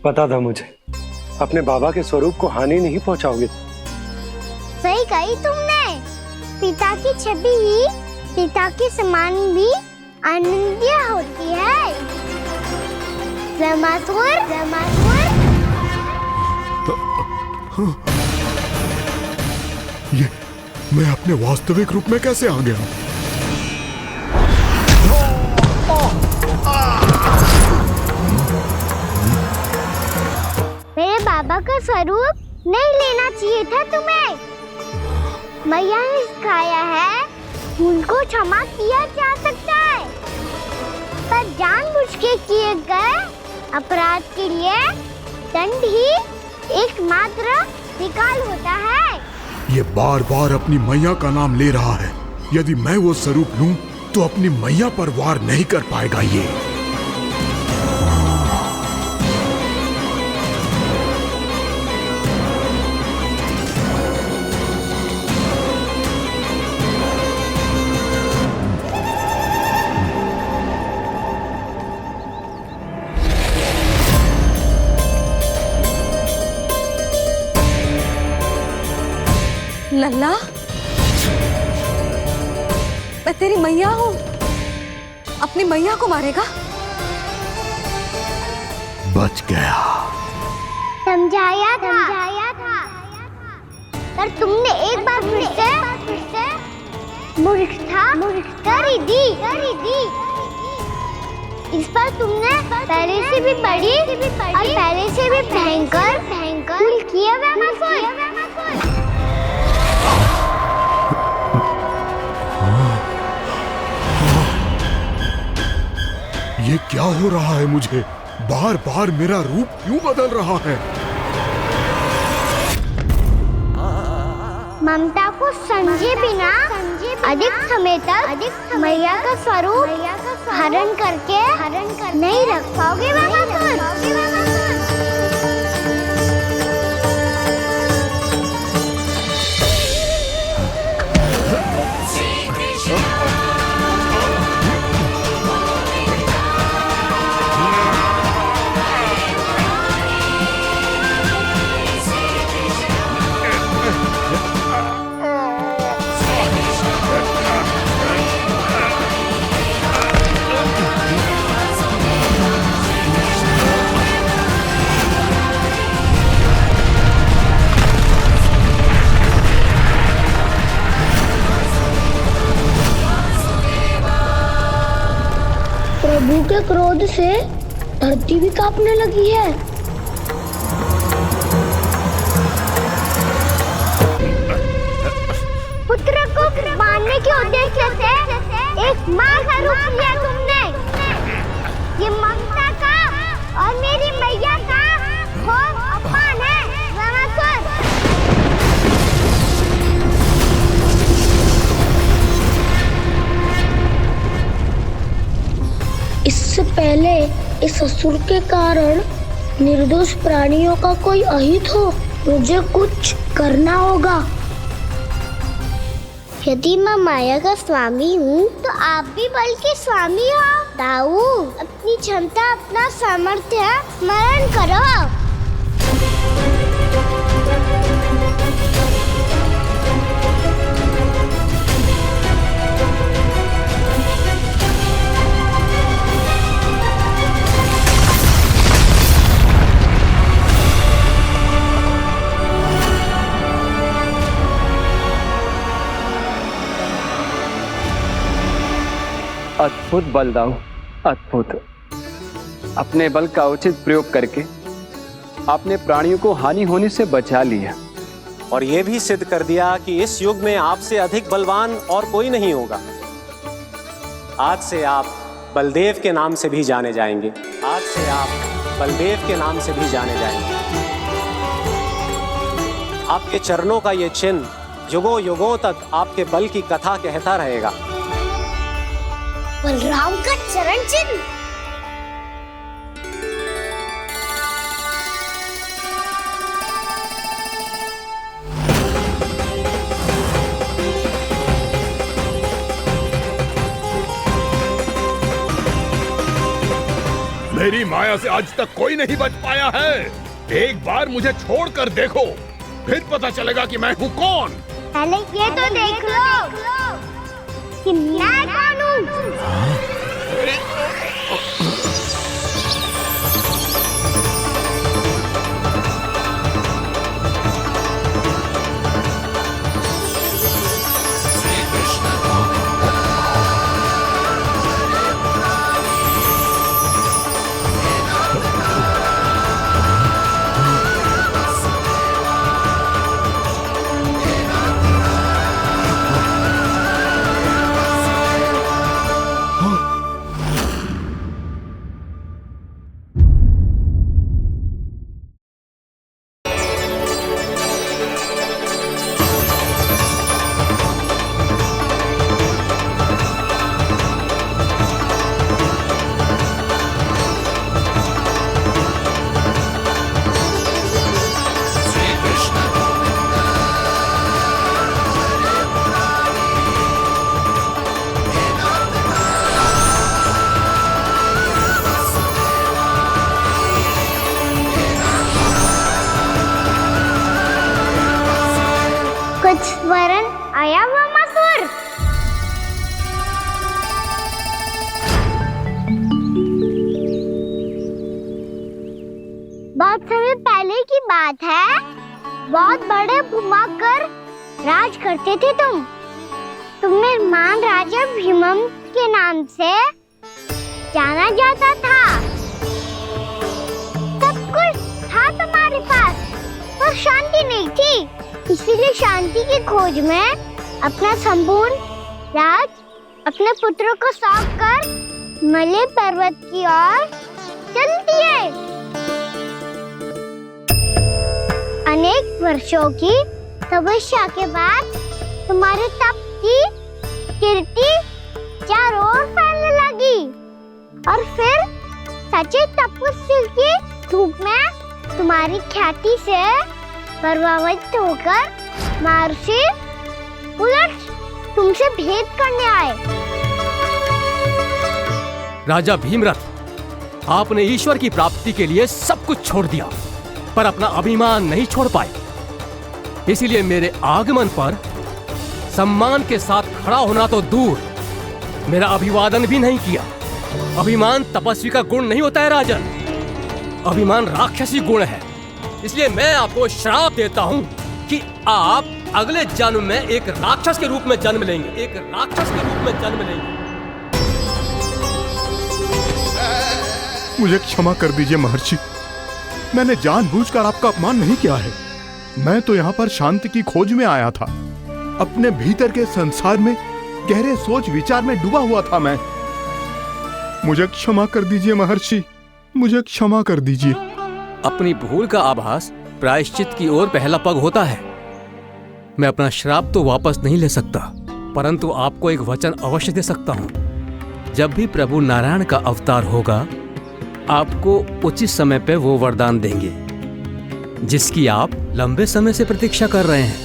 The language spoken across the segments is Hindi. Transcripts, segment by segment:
पता था मुझे, अपने बाबा के स्वरूप को हानि नहीं पहुंचाओगे। सही कही तुमने। पिता की छवि ही पिता के समान भी आनंदीय होती है। ब्रह्मासुर, ब्रह्मासुर। ये मैं अपने वास्तविक रूप में कैसे आ गया? मेरे बाबा का स्वरूप नहीं लेना चाहिए था तुम्हें। मैया ने सिखाया है, भूल को क्षमा किया जा सकता है, पर जानबूझ के किए गए अपराध के लिए दंड ही एकमात्र विकल्प होता है। ये बार बार अपनी मैया का नाम ले रहा है। यदि मैं वो स्वरूप लूं तो अपनी मैया पर वार नहीं कर पाएगा ये। लल्ला, मैं तेरी मैया हूँ। अपनी मैया को मारेगा? बच गया। समझाया था, पर तुमने एक बार फिर से मूर्खता कर ही दी। इस पर तुमने पहले से भी बड़ी और पहले से भी भयंकर भूल किया ब्रह्मासुर। ये क्या हो रहा है मुझे? बार बार मेरा रूप क्यों बदल रहा है? ममता को समझे बिना अधिक समय तक मैया का स्वरूप हरण करके नहीं रख पाओगे ब्रह्मासुर। प्रभु के क्रोध से धरती भी कांपने लगी है। पुत्र को मारने के उद्देश्य से एक मां का रूप लिया तुमने। ये ममता का और मेरी मैया का घोर अपमान है ब्रह्मासुर। इससे पहले इस असुर के कारण निर्दोष प्राणियों का कोई अहित हो, मुझे कुछ करना होगा। यदि मैं माया का स्वामी हूँ तो आप भी बल के स्वामी हो। दाऊ, अपनी क्षमता, अपना सामर्थ्य स्मरण करो। अद्भुत बलदाऊ, अद्भुत। अपने बल का उचित प्रयोग करके आपने प्राणियों को हानि होने से बचा लिया और यह भी सिद्ध कर दिया कि इस युग में आपसे अधिक बलवान और कोई नहीं होगा। आज से आप बलदेव के नाम से भी जाने जाएंगे। आज से आप बलदेव के नाम से भी जाने जाएंगे। आपके चरणों का ये चिन्ह युगों युगों तक आपके बल की कथा कहता रहेगा। बलराम का चरण चिन्ह। मेरी माया से आज तक कोई नहीं बच पाया है। एक बार मुझे छोड़कर देखो, फिर पता चलेगा कि मैं हूँ कौन। पहले ये तो देख लो कि मैं कौन हूँ। कुछ वरन आया हुआ मसूर। बहुत समय पहले की बात है, बहुत बड़े भूमाकर राज करते थे तुम्हें महान राजा भीमम के नाम से जाना जाता था। सब कुछ था तुम्हारे पास, पर शांति नहीं थी। इसीलिए शांति की खोज में अपना संपूर्ण राज अपने पुत्रों को सौंप कर मले पर्वत की ओर चल दिए। अनेक वर्षों की तपस्या के बाद तुम्हारे तप की कीर्ति चारों ओर फैलने लगी और फिर सच्चे तपस्वी की धूप में तुम्हारी ख्याति से प्रभावित होकर महर्षि उलट तुमसे भेंट करने आए। राजा भीमरथ, आपने ईश्वर की प्राप्ति के लिए सब कुछ छोड़ दिया, पर अपना अभिमान नहीं छोड़ पाए। इसीलिए मेरे आगमन पर सम्मान के साथ खड़ा होना तो दूर, मेरा अभिवादन भी नहीं किया। अभिमान तपस्वी का गुण नहीं होता है राजन, अभिमान राक्षसी गुण है। इसलिए मैं आपको श्राप देता हूँ कि आप अगले जन्म में एक राक्षस के रूप में जन्म लेंगे, एक राक्षस के रूप में जन्म लेंगे। मुझे क्षमा कर दीजिए महर्षि, मैंने जानबूझकर आपका अपमान नहीं किया है। मैं तो यहाँ पर शांति की खोज में आया था। अपने भीतर के संसार में गहरे सोच विचार में डूबा हुआ था मैं। मुझे क्षमा कर दीजिए महर्षि, मुझे क्षमा कर दीजिए। अपनी भूल का आभास प्रायश्चित की ओर पहला पग होता है। मैं अपना श्राप तो वापस नहीं ले सकता, परंतु आपको एक वचन अवश्य दे सकता हूँ। जब भी प्रभु नारायण का अवतार होगा, आपको उचित समय पे वो वरदान देंगे जिसकी आप लंबे समय से प्रतीक्षा कर रहे हैं।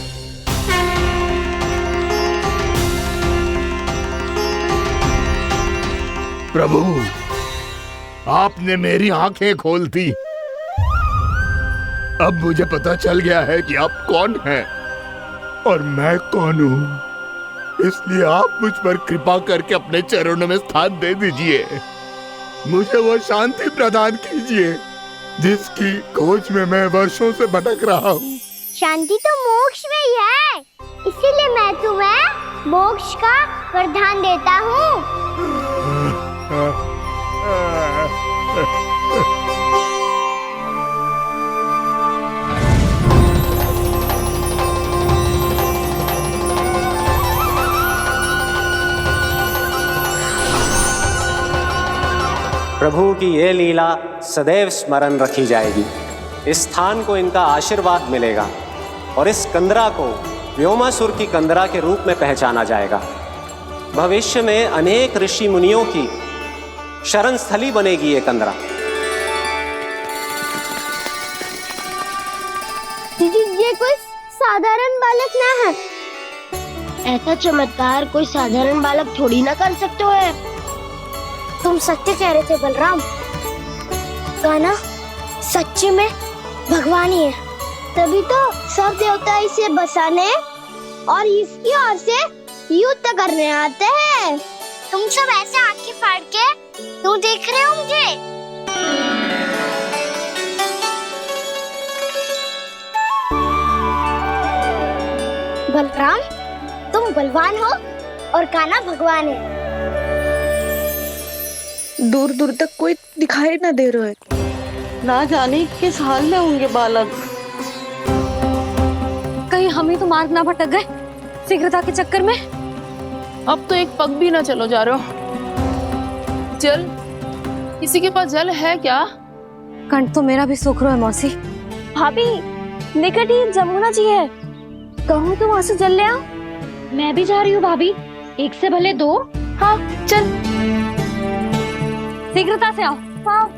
प्रभु, आपने मेरी आंखें खोल दी। अब मुझे पता चल गया है कि आप कौन हैं और मैं कौन हूँ। इसलिए आप मुझ पर कृपा करके अपने चरणों में स्थान दे दीजिए। मुझे वो शांति प्रदान कीजिए जिसकी खोज में मैं वर्षों से भटक रहा हूँ। शांति तो मोक्ष में ही है, इसीलिए मैं तुम्हें मोक्ष का वरदान देता हूँ। प्रभु की ये लीला सदैव स्मरण रखी जाएगी। इस स्थान को इनका आशीर्वाद मिलेगा और इस कंदरा को व्योमासुर की कंदरा के रूप में पहचाना जाएगा। भविष्य में अनेक ऋषि मुनियों की शरण स्थली बनेगी ये कंदरा। ये कोई साधारण बालक ना है। ऐसा चमत्कार कोई साधारण बालक थोड़ी ना कर सकते हो। तुम सत्य कह रहे थे बलराम। कान्हा सच्ची में भगवान ही है, तभी तो सब देवता इसे बसाने और इसकी ओर से युद्ध करने आते हैं। तुम सब ऐसे आंखें फाड़ के क्यों देख रहे हो मुझे? बलराम, तुम बलवान हो और कान्हा भगवान है। दूर दूर तक कोई दिखाई न दे रहा है। ना जाने किस हाल में होंगे बालक। कहीं हम ही तो मार्ग ना भटक गए शीघ्रता के चक्कर में। अब तो एक पग भी ना चलो जा रहे हो। जल, किसी के पास जल है क्या? कंठ तो मेरा भी सूख रहा है मौसी। भाभी, निकट ही जमुना जी है, कहूँ तो वहाँ से जल ले आओ। मैं भी जा रही हूँ भाभी, एक से भले दो। हाँ चल, शीघ्रता से आओ। हाँ।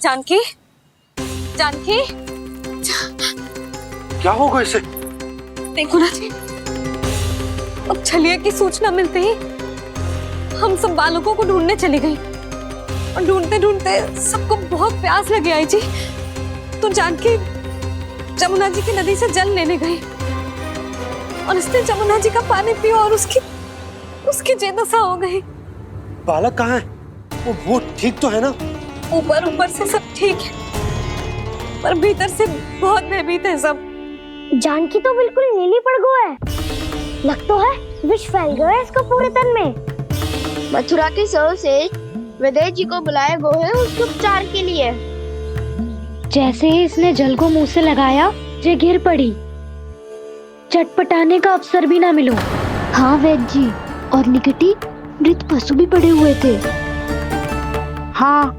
जानकी, जानकी, क्या होगा इसे? देखो ना जी, अब छलिया की सूचना मिलते ही हम सब बालकों को ढूंढने चली गई और ढूंढते ढूंढते सबको बहुत प्यास लगी आई जी। तो जानकी जमुना जी की नदी से जल लेने गई और उसने जमुना जी का पानी पिया और उसकी जेदशा हो गई। बालक कहाँ है? वो ठीक तो है ना? ऊपर से सब ठीक है, पर भीतर से बहुत भयभीत है सब। जानकी तो बिल्कुल नीली पड़ गया है, लग तो है विष फैल गया है इसको पूरे तन में। मथुरा के सौ से विदेह जी को बुलाया गया है उसके उपचार के लिए। जैसे ही इसने जल को मुंह से लगाया, ये गिर पड़ी। चटपटाने का अवसर भी ना मिलो। हाँ वैद्य जी, और निकटी मृत पशु भी पड़े हुए थे। हाँ,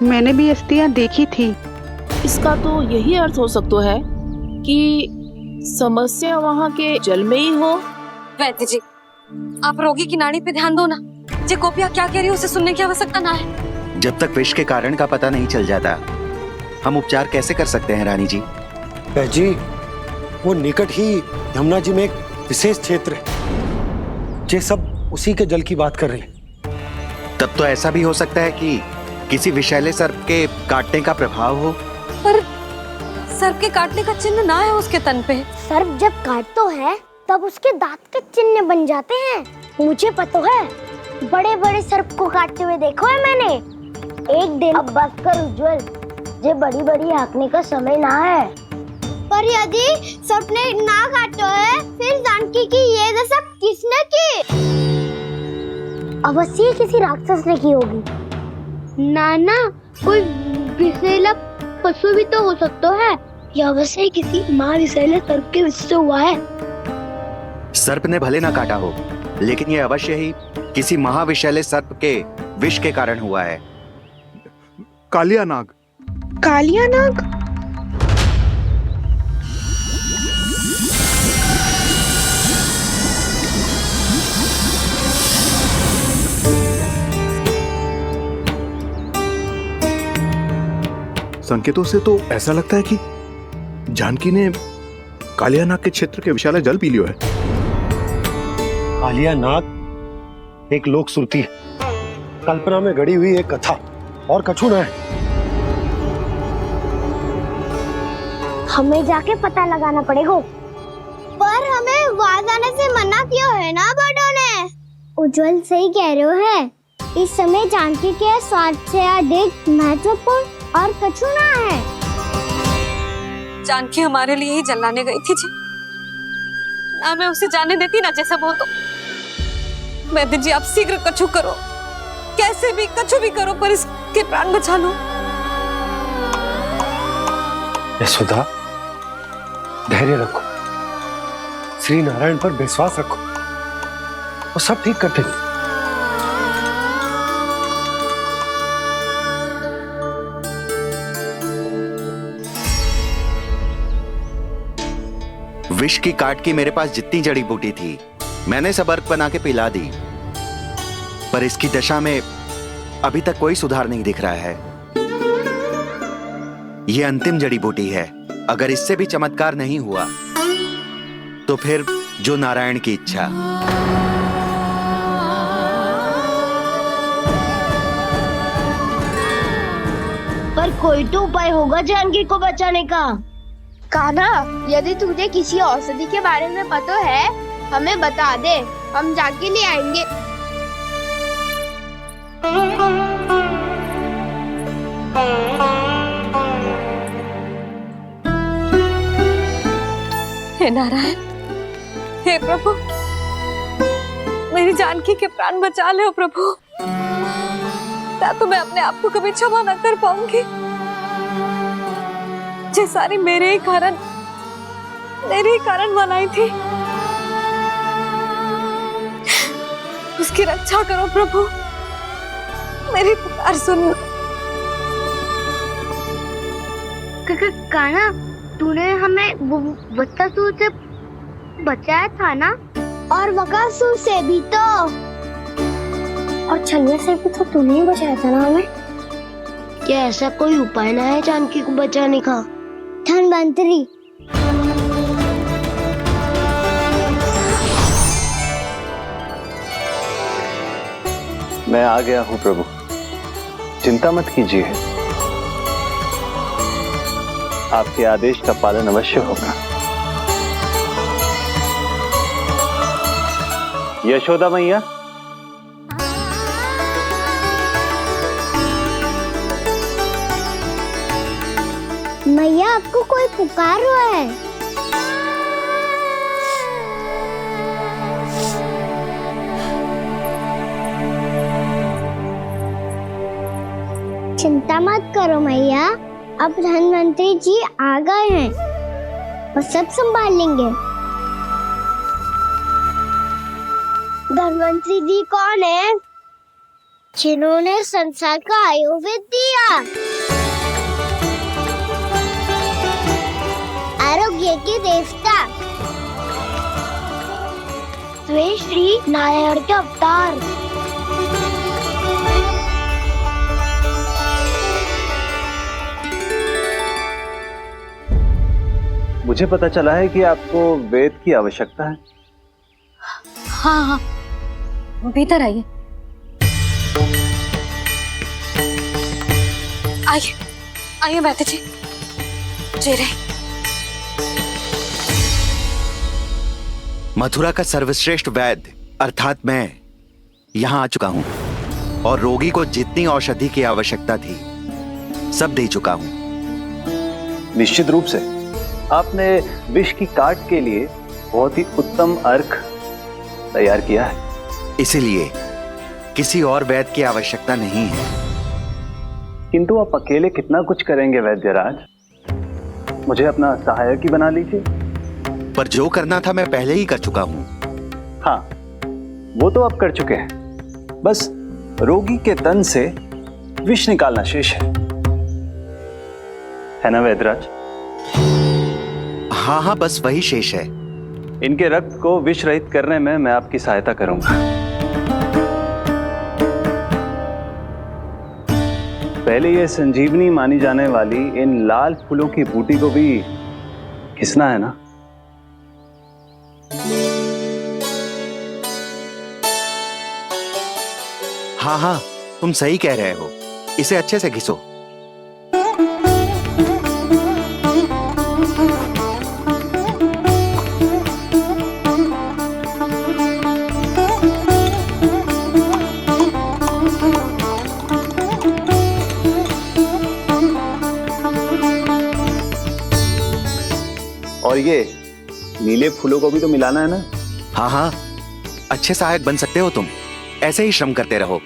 मैंने भी अस्थियां देखी थी। इसका तो यही अर्थ हो सकता है कि समस्या वहाँ के जल में ही हो। वैद्य जी, आप रोगी की नाड़ी पे ध्यान दो ना। जे गोपिया क्या कह रही है उसे सुनने की आवश्यकता ना है। जब तक विष के कारण का पता नहीं चल जाता, हम उपचार कैसे कर सकते हैं रानी जी? जी, वो निकट ही यमुना जी में एक विशेष क्षेत्र है, ये सब उसी के जल की बात कर रहे हैं। तब तो ऐसा भी हो सकता है कि किसी विषैले सर्प के काटने का प्रभाव हो। पर सर्प के काटने का चिन्ह ना है उसके तन पे। सर्प जब काटता है तब उसके दांत के चिन्ह बन जाते हैं। मुझे पता है, बड़े बड़े सर्प को काटते हुए देखो है मैंने। एक दिन अब बस कर उज्जवल, ये बड़ी बड़ी हाँकने का समय ना है। पर यदि सर्प ने ना काटा है, फिर जानकी की ये दशा किसने की? अवश्य किसी राक्षस ने की होगी। नाना, कोई विषैला पशु भी तो हो सकता है, या अवश्य किसी महाविषैले सर्प के विष से हुआ है। सर्प ने भले ना काटा हो, लेकिन ये अवश्य ही किसी महाविषैले सर्प के विष के कारण हुआ है। कालिया नाग। कालिया नाग? संकेतों से तो ऐसा लगता है कि जानकी ने कालिया नाग के क्षेत्र के विशाल जल पी लियो है। कालिया नाग एक लोक श्रुति है, कल्पना में गढ़ी हुई एक कथा, और कछु न है। हमें जाके पता लगाना पड़ेगा। पर हमें वहाँ जाने से मना किया है ना बड़ों ने। उज्जवल सही कह रहे हो है। इस समय जानकी के स्वार्थ से अधिक महत्वपूर्ण और कछु ना है। जानकी हमारे लिए ही जलाने गई थी जी। ना मैं उसे जाने देती ना जैसा वो तो। वैद्य जी आप शीघ्र कछु करो, कैसे भी कछु भी करो, पर इसके प्राण बचा लो। यशोदा, धैर्य रखो, श्री नारायण पर विश्वास रखो, वो सब ठीक कर देंगे। विष की काट की मेरे पास जितनी जड़ी बूटी थी मैंने सब अर्क बना के पिला दी, पर इसकी दशा में अभी तक कोई सुधार नहीं दिख रहा है। यह अंतिम जड़ी बूटी है, अगर इससे भी चमत्कार नहीं हुआ तो फिर जो नारायण की इच्छा। पर कोई तो उपाय होगा जानकी को बचाने का। कान्हा, यदि तुझे किसी औषधि के बारे में पता है हमें बता दे, हम जाके ले आएंगे। हे नारायण, हे प्रभु, मेरी जानकी के प्राण बचा ले प्रभु। या तो मैं अपने आप को कभी क्षमा न कर पाऊंगी। ये सारी मेरे ही कारण बनाई थी। उसकी रक्षा करो प्रभु, मेरी पुकार सुनो। कान्हा, तूने हमें बकासुर से बचाया था ना? और बकासुर से भी तो, और छलिया से भी तो तूने ही बचाया था ना हमें। क्या ऐसा कोई उपाय ना है जानकी को बचाने का? धन्वंतरी, मैं आ गया हूं प्रभु, चिंता मत कीजिए, आपके आदेश का पालन अवश्य होगा। यशोदा मैया, मैया आपको कोई पुकार रहा है। चिंता मत करो मैया, अब धन्वंतरी जी आ गए हैं, वो सब संभाल लेंगे। धन्वंतरी जी कौन है? जिन्होंने संसार का आयुर्वेद दिया, आरोग्य के देवता, वे श्री नारायण के अवतार। मुझे पता चला है कि आपको वेद की आवश्यकता है। हाँ हाँ, भीतर आइए। आइए आइए वैद्य जी, जी रहे। मथुरा का सर्वश्रेष्ठ वैद्य अर्थात मैं यहाँ आ चुका हूँ और रोगी को जितनी औषधि की आवश्यकता थी सब दे चुका हूँ। निश्चित रूप से आपने विष की काट के लिए बहुत ही उत्तम अर्क तैयार किया है, इसीलिए किसी और वैद्य की आवश्यकता नहीं है। किंतु आप अकेले कितना कुछ करेंगे वैद्यराज, मुझे अपना सहायक ही बना लीजिए। पर जो करना था मैं पहले ही कर चुका हूँ। हाँ, वो तो आप कर चुके हैं, बस रोगी के तन से विष निकालना शेष है ना वैद्यराज? हाँ हाँ, बस वही शेष है। इनके रक्त को विष रहित करने में मैं आपकी सहायता करूंगा। पहले ये संजीवनी मानी जाने वाली इन लाल फूलों की बूटी को भी घिसना है ना? हाँ हाँ, तुम सही कह रहे हो, इसे अच्छे से घिसो। गीले फूलों को भी तो मिलाना है ना। हाँ हाँ, अच्छे सहायक बन सकते हो तुम, ऐसे ही श्रम करते रहो।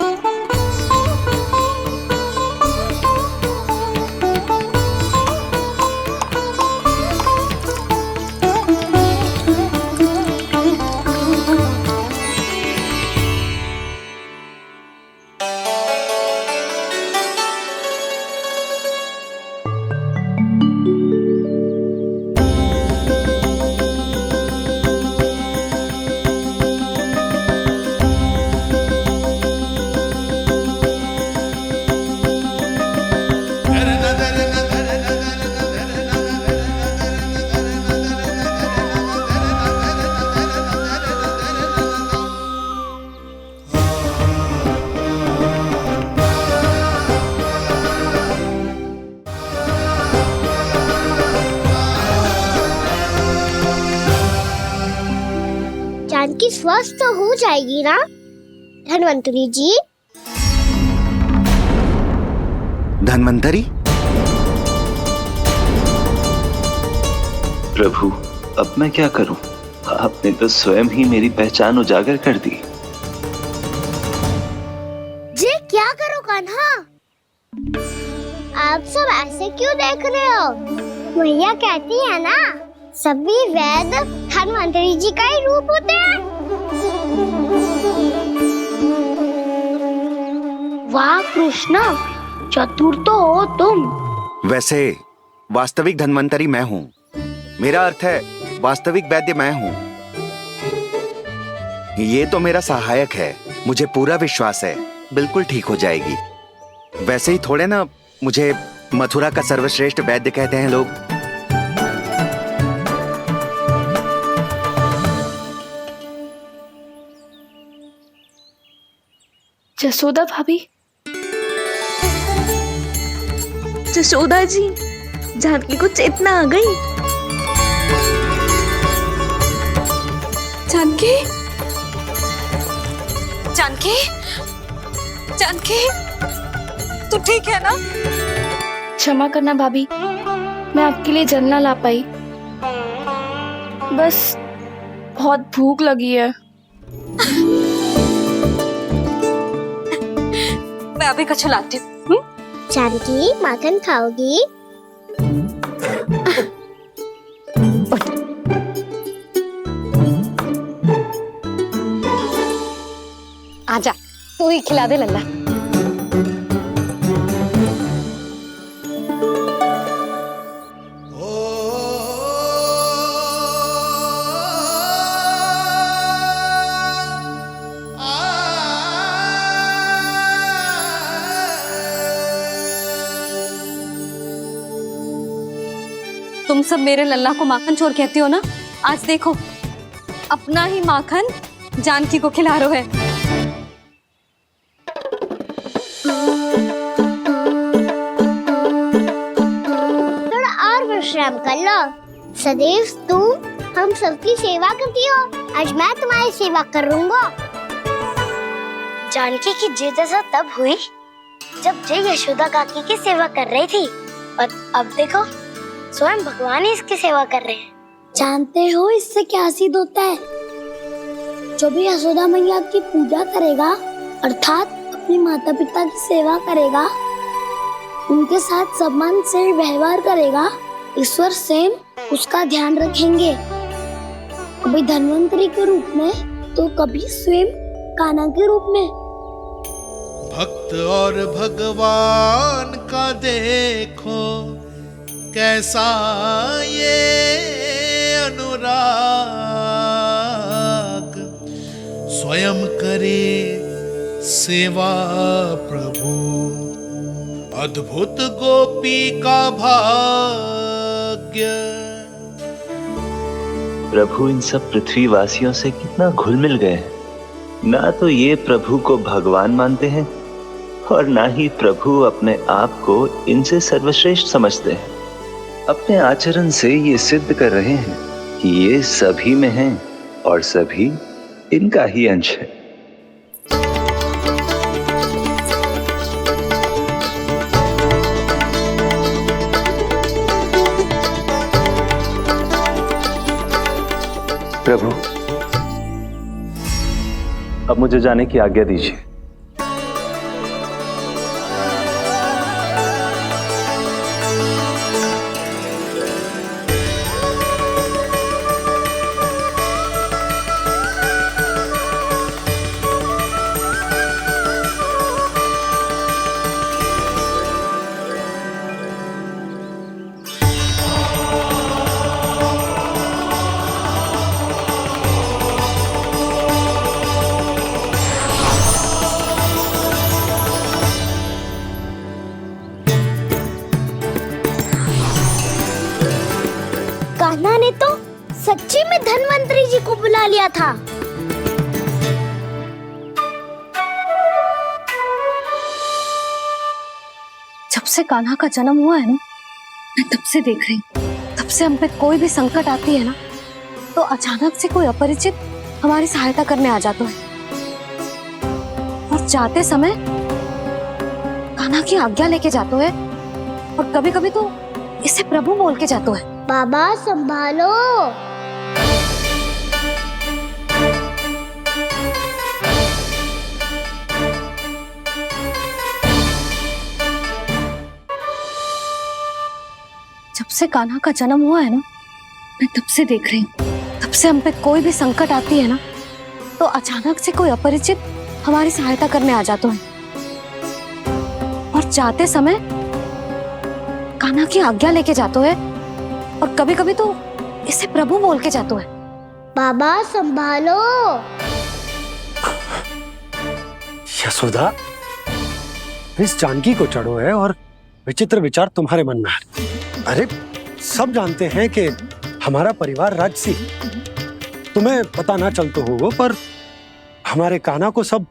जानकी स्वस्थ तो हो जाएगी ना धन्वंतरी जी? धन्वंतरी? प्रभु, अब मैं क्या करूं? आपने तो स्वयं ही मेरी पहचान उजागर कर दी। जी क्या करो कान्हा? आप सब ऐसे क्यों देख रहे हो? मैया कहती है ना, सभी वेद धन्वंतरी जी का ही रूप होते हैं। वाह कृष्णा, चतुर तो हो तुम। वैसे वास्तविक धन्वंतरी मैं हूँ। मेरा अर्थ है वास्तविक वैद्य मैं हूँ। ये तो मेरा सहायक है, मुझे पूरा विश्वास है बिल्कुल ठीक हो जाएगी। वैसे ही थोड़े ना मुझे मथुरा का सर्वश्रेष्ठ वैद्य कहते हैं लोग। जसोदा भाभी। जसोदा जी, जानकी को चेतना आ गई। जानकी, जानकी, जानकी, तू ठीक है ना? क्षमा करना भाभी, मैं आपके लिए जल ना ला पाई। बस बहुत भूख लगी है। मैं अभी कछु लाती हूँ। जानकी माखन खाओगी? आजा, तू ही खिला दे लल्ला। तुम सब मेरे लल्ला को माखन चोर कहती हो ना? आज देखो, अपना ही माखन जानकी को खिला रहे है। थोड़ा और विश्राम कर लो। सदैव तुम हम सबकी सेवा करती हो, आज मैं तुम्हारी सेवा करूंगा। जानकी की जिज्ञासा तब हुई जब जय यशोदा काकी की सेवा कर रही थी, और अब देखो स्वयं भगवान ही इसकी सेवा कर रहे हैं। जानते हो इससे क्या सिद्ध होता है? जो भी यशोदा मैया की पूजा करेगा, अर्थात अपने माता पिता की सेवा करेगा, उनके साथ सम्मान से व्यवहार करेगा, ईश्वर स्वयं उसका ध्यान रखेंगे। कभी धन्वंतरी के रूप में तो कभी स्वयं कान्हा के रूप में। भक्त और भगवान का देखो कैसा ये अनुराग, स्वयं करे सेवा प्रभु, अद्भुत गोपी का भाग्य। प्रभु इन सब पृथ्वीवासियों से कितना घुल मिल गए हैं। ना तो ये प्रभु को भगवान मानते हैं और ना ही प्रभु अपने आप को इनसे सर्वश्रेष्ठ समझते हैं। अपने आचरण से ये सिद्ध कर रहे हैं कि ये सभी में हैं और सभी इनका ही अंश है। प्रभु, अब मुझे जाने की आज्ञा दीजिए। कान्हा ने तो सच्ची में धन्वंतरी जी को बुला लिया था। जब से कान्हा का जन्म हुआ है ना, मैं तब से देख रही हूँ, तब से हम पे कोई भी संकट आती है ना, तो अचानक से कोई अपरिचित हमारी सहायता करने आ जाता है। और जाते समय कान्हा की आज्ञा लेके जाते है, और कभी कभी तो इसे प्रभु बोल के जाते है। बाबा संभालो। जब से कान्हा का जन्म हुआ है ना, मैं तब से देख रही हूँ, तब से हम पे कोई भी संकट आती है ना, तो अचानक से कोई अपरिचित हमारी सहायता करने आ जाते हैं। और जाते समय कान्हा की आज्ञा लेके जाते हैं, और कभी कभी तो इसे प्रभु बोल के जाते हैं। बाबा संभालो। यशोदा, इस जानकी को चढ़ो है और विचित्र विचार तुम्हारे मन में है। अरे सब जानते हैं कि हमारा परिवार राजसी, तुम्हें पता ना चलता होगा, पर हमारे कान्हा को सब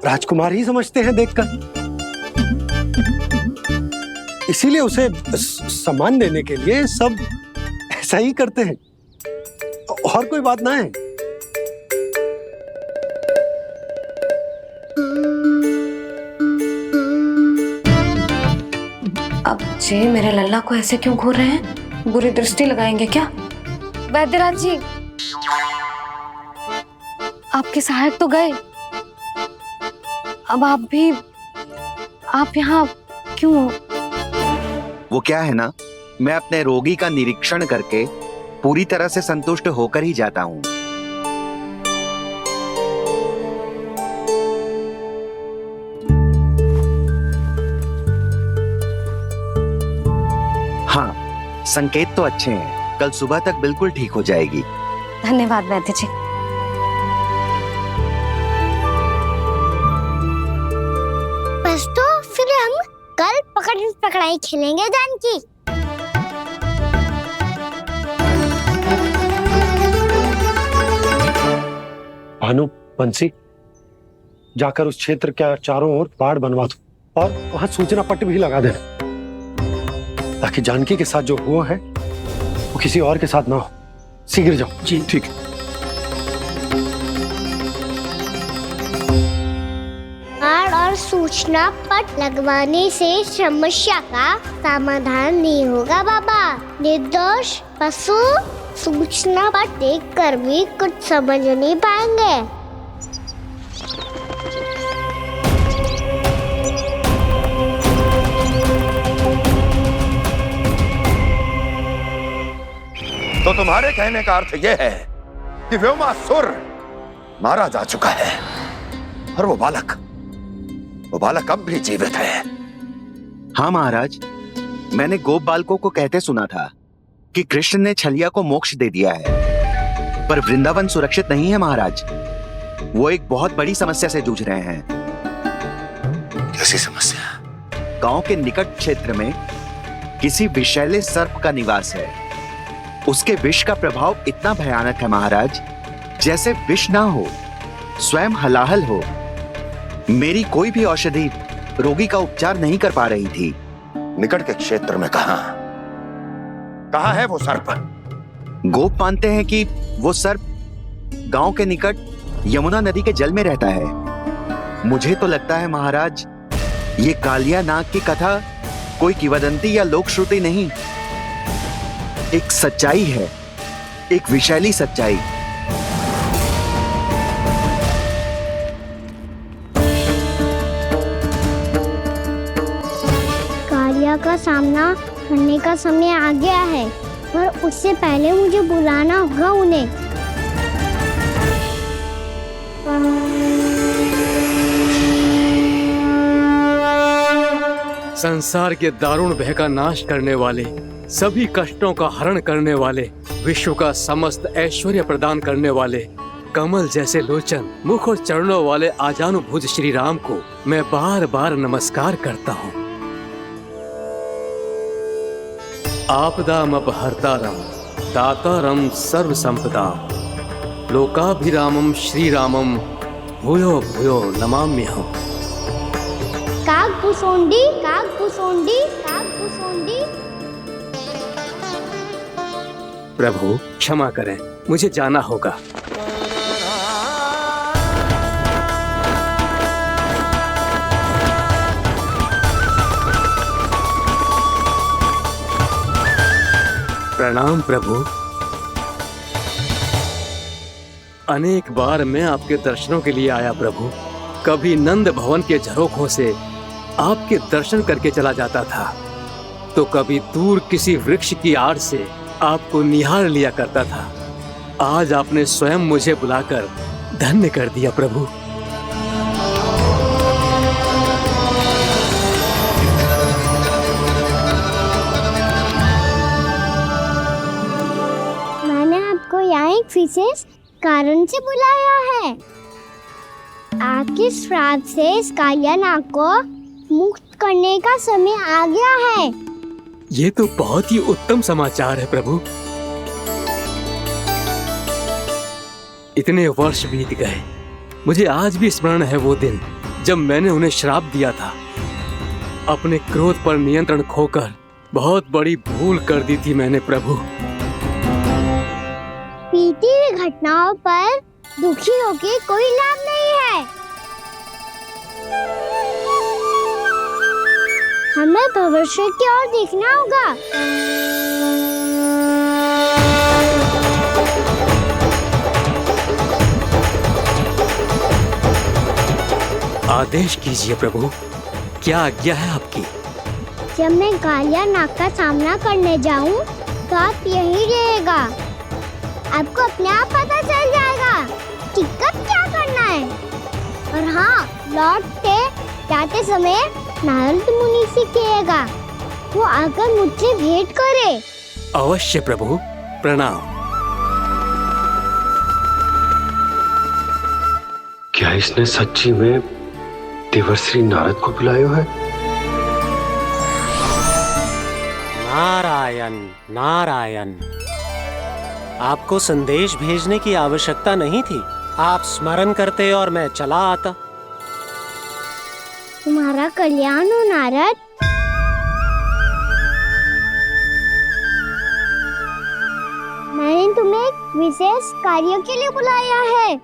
राजकुमार ही समझते हैं देखकर। इसीलिए उसे सम्मान देने के लिए सब ऐसा ही करते हैं, और कोई बात ना है। अब जी मेरे लल्ला को ऐसे क्यों घूर रहे हैं? बुरी दृष्टि लगाएंगे क्या? वैद्यराज जी, आपके सहायक तो गए, अब आप यहाँ क्यों? वो क्या है ना, मैं अपने रोगी का निरीक्षण करके पूरी तरह से संतुष्ट होकर ही जाता हूँ। हाँ, संकेत तो अच्छे हैं, कल सुबह तक बिल्कुल ठीक हो जाएगी। धन्यवाद वैद्य जी। बस तो फिर हम कल पकड़न पकड़ाई खेलेंगे जानकी। भानु, बंसी, जाकर उस क्षेत्र के चारों ओर बाड़ बनवा दो और वहां सूचना पट्ट भी लगा देना, ताकि जानकी के साथ जो हुआ है वो किसी और के साथ ना हो। शीघ्र जाओ। जी ठीक है। बाड़ और सूचना पट लगवाने से समस्या का समाधान नहीं होगा बाबा। निर्दोष पशु सूचना पट देखकर भी कुछ समझ नहीं पाएंगे। तो तुम्हारे कहने का अर्थ यह है कि व्योमासुर मारा जा चुका है और वो बालक अब भी जीवित है। हाँ महाराज, मैंने गोप बालकों को कहते सुना था कि कृष्ण ने छलिया को मोक्ष दे दिया है, पर वृंदावन सुरक्षित नहीं है महाराज। वो एक बहुत बड़ी समस्या से जूझ रहे हैं। कैसी समस्या? गांव के निकट क्षेत्र में किसी विषैले सर्प का निवास है। उसके विष का प्रभाव इतना भयानक है महाराज, जैसे विष ना हो, स्वयं हलाहल हो। मेरी कोई भी औषधि रोगी का उपचार नहीं कर पा रही थी। निकट के क्षेत्र में कहां है वो सर्प? गोप मानते हैं कि वो सर्प गांव के निकट यमुना नदी के जल में रहता है। मुझे तो लगता है महाराज, ये कालिया नाग की कथा कोई किंवदंती या लोक श्रुति नहीं, एक सच्चाई है, एक विषैली सच्चाई। का सामना करने का समय आ गया है, पर उससे पहले मुझे बुलाना होगा उन्हें। संसार के दारुण भय का नाश करने वाले, सभी कष्टों का हरण करने वाले, विश्व का समस्त ऐश्वर्य प्रदान करने वाले, कमल जैसे लोचन, मुख और चरणों वाले आजानुभुज श्री राम को मैं बार बार नमस्कार करता हूँ। आपदामपहर्तारं दातारं सर्व संपदाम लोकाभिरामं श्री रामम भूयो भूयो नमाम्यहम्। काकभुसुंडी काकभुसुंडी काकभुसुंडी। प्रभु क्षमा करें, मुझे जाना होगा। प्रणाम प्रभु। अनेक बार मैं आपके दर्शनों के लिए आया प्रभु। कभी नंद भवन के झरोखों से आपके दर्शन करके चला जाता था, तो कभी दूर किसी वृक्ष की आड़ से आपको निहार लिया करता था। आज आपने स्वयं मुझे बुलाकर धन्य कर दिया प्रभु। मैंने आपको यहाँ एक विशेष कारण से बुलाया है। आपके श्राप से इस कालिया को मुक्त करने का समय आ गया है। ये तो बहुत ही उत्तम समाचार है प्रभु। इतने वर्ष बीत गए, मुझे आज भी स्मरण है वो दिन जब मैंने उन्हें श्राप दिया था। अपने क्रोध पर नियंत्रण खोकर बहुत बड़ी भूल कर दी थी मैंने प्रभु। बीती हुई घटनाओं पर दुखी होके कोई लाभ नहीं है। हमें भविष्य की ओर देखना होगा। आदेश कीजिए प्रभु, क्या आज्ञा है आपकी? जब मैं कालिया नाग का सामना करने जाऊं, तो आप यहीं रहेगा। आपको अपने आप पता चल जाएगा कि कब क्या करना है। और हाँ, लौटते जाते समय नारद मुनि से कहिएगा, वो आकर मुझसे भेंट करे। अवश्य प्रभु, प्रणाम। क्या इसने सच्ची में देवर्षि नारद को बुलाया है? नारायण नारायण। आपको संदेश भेजने की आवश्यकता नहीं थी। आप स्मरण करते और मैं चला आता। तुम्हारा कल्याण हो नारद। मैंने तुम्हें एक विशेष कार्य के लिए बुलाया है।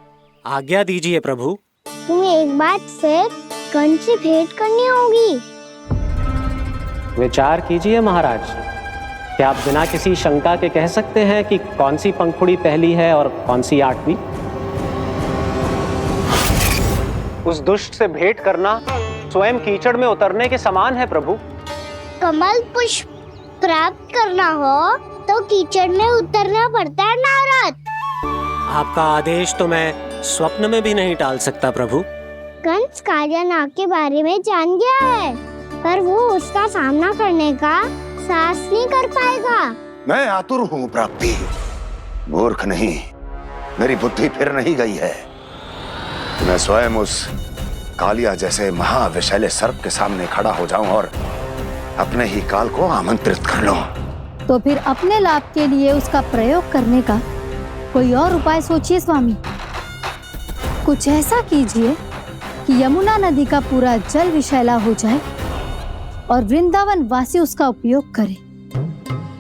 आज्ञा दीजिए प्रभु। तुम्हें एक बार फिर गण से भेंट करनी होगी। विचार कीजिए महाराज। क्या आप बिना किसी शंका के कह सकते हैं कि कौन सी पंखुड़ी पहली है और कौन सी आठवीं? उस दुष्ट से भेंट करना स्वयं कीचड़ में उतरने के समान है प्रभु। कमल पुष्प प्राप्त करना हो तो कीचड़ में उतरना पड़ता है नारद। आपका आदेश तो मैं स्वप्न में भी नहीं टाल सकता प्रभु। कंस कालिया नाग के बारे में जान गया है, पर वो उसका सामना करने का साहस नहीं कर पाएगा। मैं आतुर हूँ प्राप्ति, मूर्ख नहीं। मेरी बुद्धि फिर नहीं गई है। मैं स्वयं उस कालिया जैसे महाविषैले सर्प के सामने खड़ा हो जाऊं और अपने ही काल को आमंत्रित कर लूं। तो फिर अपने लाभ के लिए उसका प्रयोग करने का कोई और उपाय सोचिए स्वामी। कुछ ऐसा कीजिए कि यमुना नदी का पूरा जल विषैला हो जाए और वृंदावन वासी उसका उपयोग करे,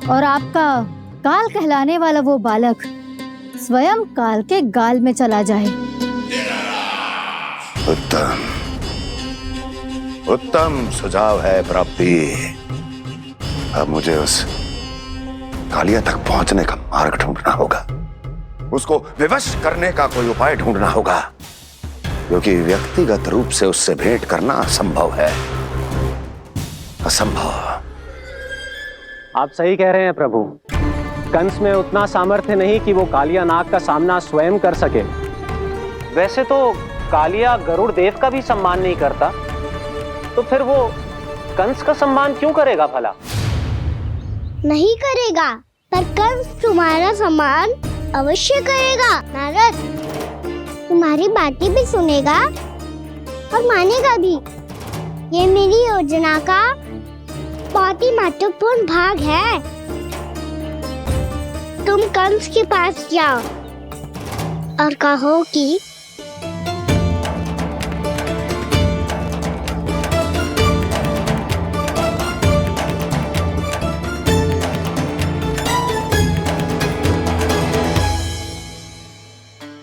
और आपका काल कहलाने वाला वो बालक स्वयं काल के गाल में चला जाए। उत्तम उत्तम सुझाव है प्राप्ति। अब मुझे उस कालिया तक पहुंचने का मार्ग ढूंढना होगा। उसको विवश करने का कोई उपाय ढूंढना होगा, क्योंकि व्यक्तिगत रूप से उससे भेंट करना असंभव है। असंभव। आप सही कह रहे हैं प्रभु। कंस में उतना सामर्थ्य नहीं कि वो कालिया नाग का सामना स्वयं कर सके। वैसे तो कालिया गरुड़ देव का भी सम्मान नहीं करता, तो फिर वो कंस का सम्मान क्यों करेगा भला? नहीं करेगा, पर कंस तुम्हारा सम्मान अवश्य करेगा। नारद तुम्हारी बातें भी सुनेगा और मानेगा भी। ये मेरी योजना का बहुत ही महत्वपूर्ण भाग है। तुम कंस के पास जाओ और कहो कि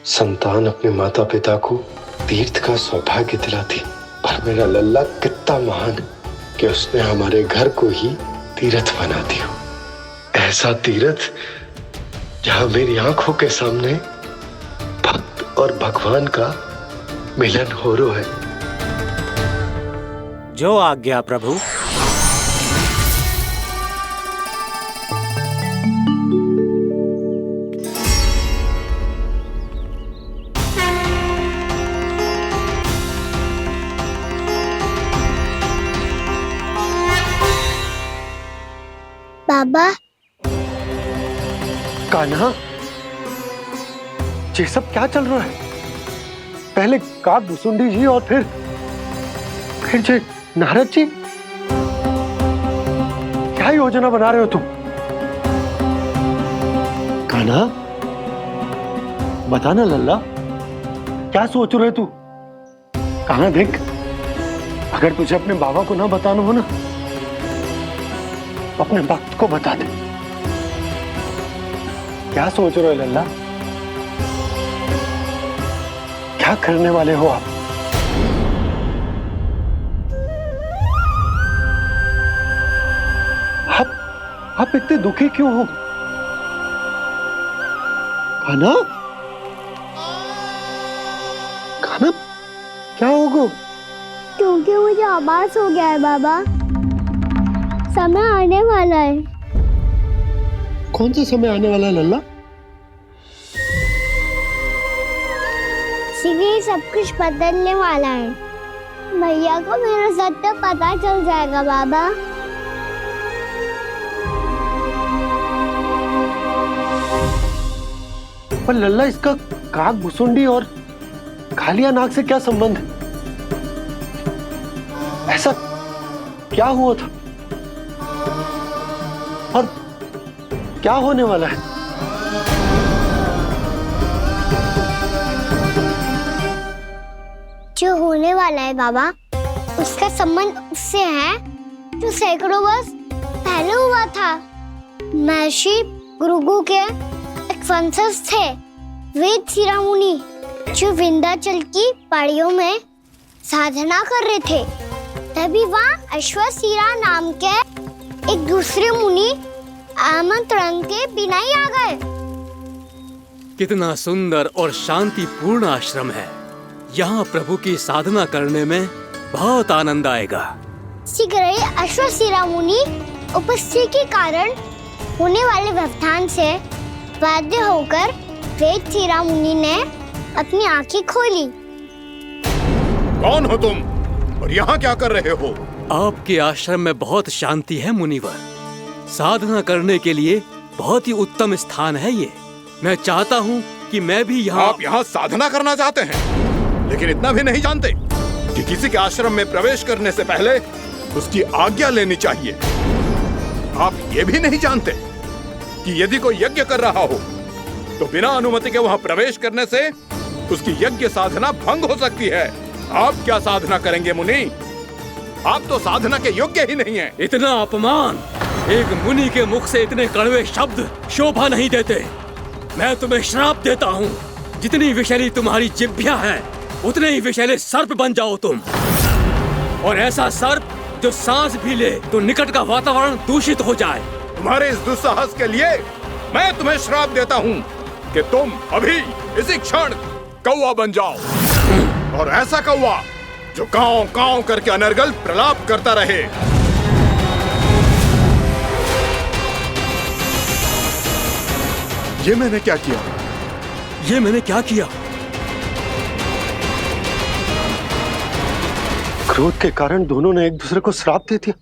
संतान अपने माता पिता को तीर्थ का सौभाग्य दिलाती, और मेरा लल्ला कितना महान कि उसने हमारे घर को ही तीर्थ बना दिया। ऐसा तीर्थ जहां मेरी आंखों के सामने भक्त और भगवान का मिलन हो रहा है। जो आज्ञा प्रभु। बाबा। कान्हा, ये सब क्या चल रहा है? पहले काग भुसुंडी जी और फिर जे नारद जी। क्या योजना बना रहे हो तुम? कान्हा, बताना लल्ला, क्या सोच रहे तू? कान्हा देख, अगर तुझे अपने बाबा को ना बताना हो ना, अपने भक्त को बता दे। क्या सोच रहे हो लल्ला? क्या करने वाले हो आप? आप इतने दुखी क्यों हो? कान्हा, कान्हा, क्या होगा? क्योंकि मुझे आभास हो गया है बाबा, समय आने वाला है। कौन सा समय आने वाला है लल्ला? शीघ्र सब कुछ बदलने वाला है। भैया को मेरा सत्य पता चल जाएगा बाबा। पर लल्ला, इसका काग भुसुंडी और कालिया नाग से क्या संबंध है? ऐसा क्या हुआ था और क्या होने वाला है? जो होने वाला है बाबा, उसका संबंध उससे है जो सैकड़ों वर्ष पहले हुआ था। महर्षि भृगु के एक वंशज थे, वेद शिरा मुनि, जो विंध्याचल की पहाड़ियों में साधना कर रहे थे। तभी वहाँ अश्वशिरा नाम के एक दूसरे मुनि आमंत्रण के बिना ही आ गए। कितना सुंदर और शांतिपूर्ण आश्रम है। यहाँ प्रभु की साधना करने में बहुत आनंद आएगा। शीघ्र ही अश्वशिरा मुनि उपस्थिति के कारण होने वाले व्यवधान से बाध्य होकर वेद शिरा मुनि ने अपनी आंखें खोली। कौन हो तुम और यहाँ क्या कर रहे हो? आपके आश्रम में बहुत शांति है मुनिवर। साधना करने के लिए बहुत ही उत्तम स्थान है ये। मैं चाहता हूँ कि मैं भी यहाँ। आप यहाँ साधना करना चाहते हैं, लेकिन इतना भी नहीं जानते कि किसी के आश्रम में प्रवेश करने से पहले उसकी आज्ञा लेनी चाहिए। आप ये भी नहीं जानते कि यदि कोई यज्ञ कर रहा हो तो बिना अनुमति के वहाँ प्रवेश करने से उसकी यज्ञ साधना भंग हो सकती है। आप क्या साधना करेंगे मुनि? आप तो साधना के योग्य ही नहीं हैं। इतना अपमान! एक मुनि के मुख से इतने कड़वे शब्द शोभा नहीं देते। मैं तुम्हें श्राप देता हूँ, जितनी विषैली तुम्हारी जिह्वा है उतने ही विषैले सर्प बन जाओ तुम। और ऐसा सर्प जो सांस भी ले तो निकट का वातावरण दूषित हो जाए। तुम्हारे इस दुस्साहस के लिए मैं तुम्हें श्राप देता हूँ कि तुम अभी इसी क्षण कौवा बन जाओ, और ऐसा कौवा जो कांव कांव करके अनर्गल प्रलाप करता रहे। ये मैंने क्या किया? ये मैंने क्या किया? क्रोध के कारण दोनों ने एक दूसरे को श्राप दे दिया।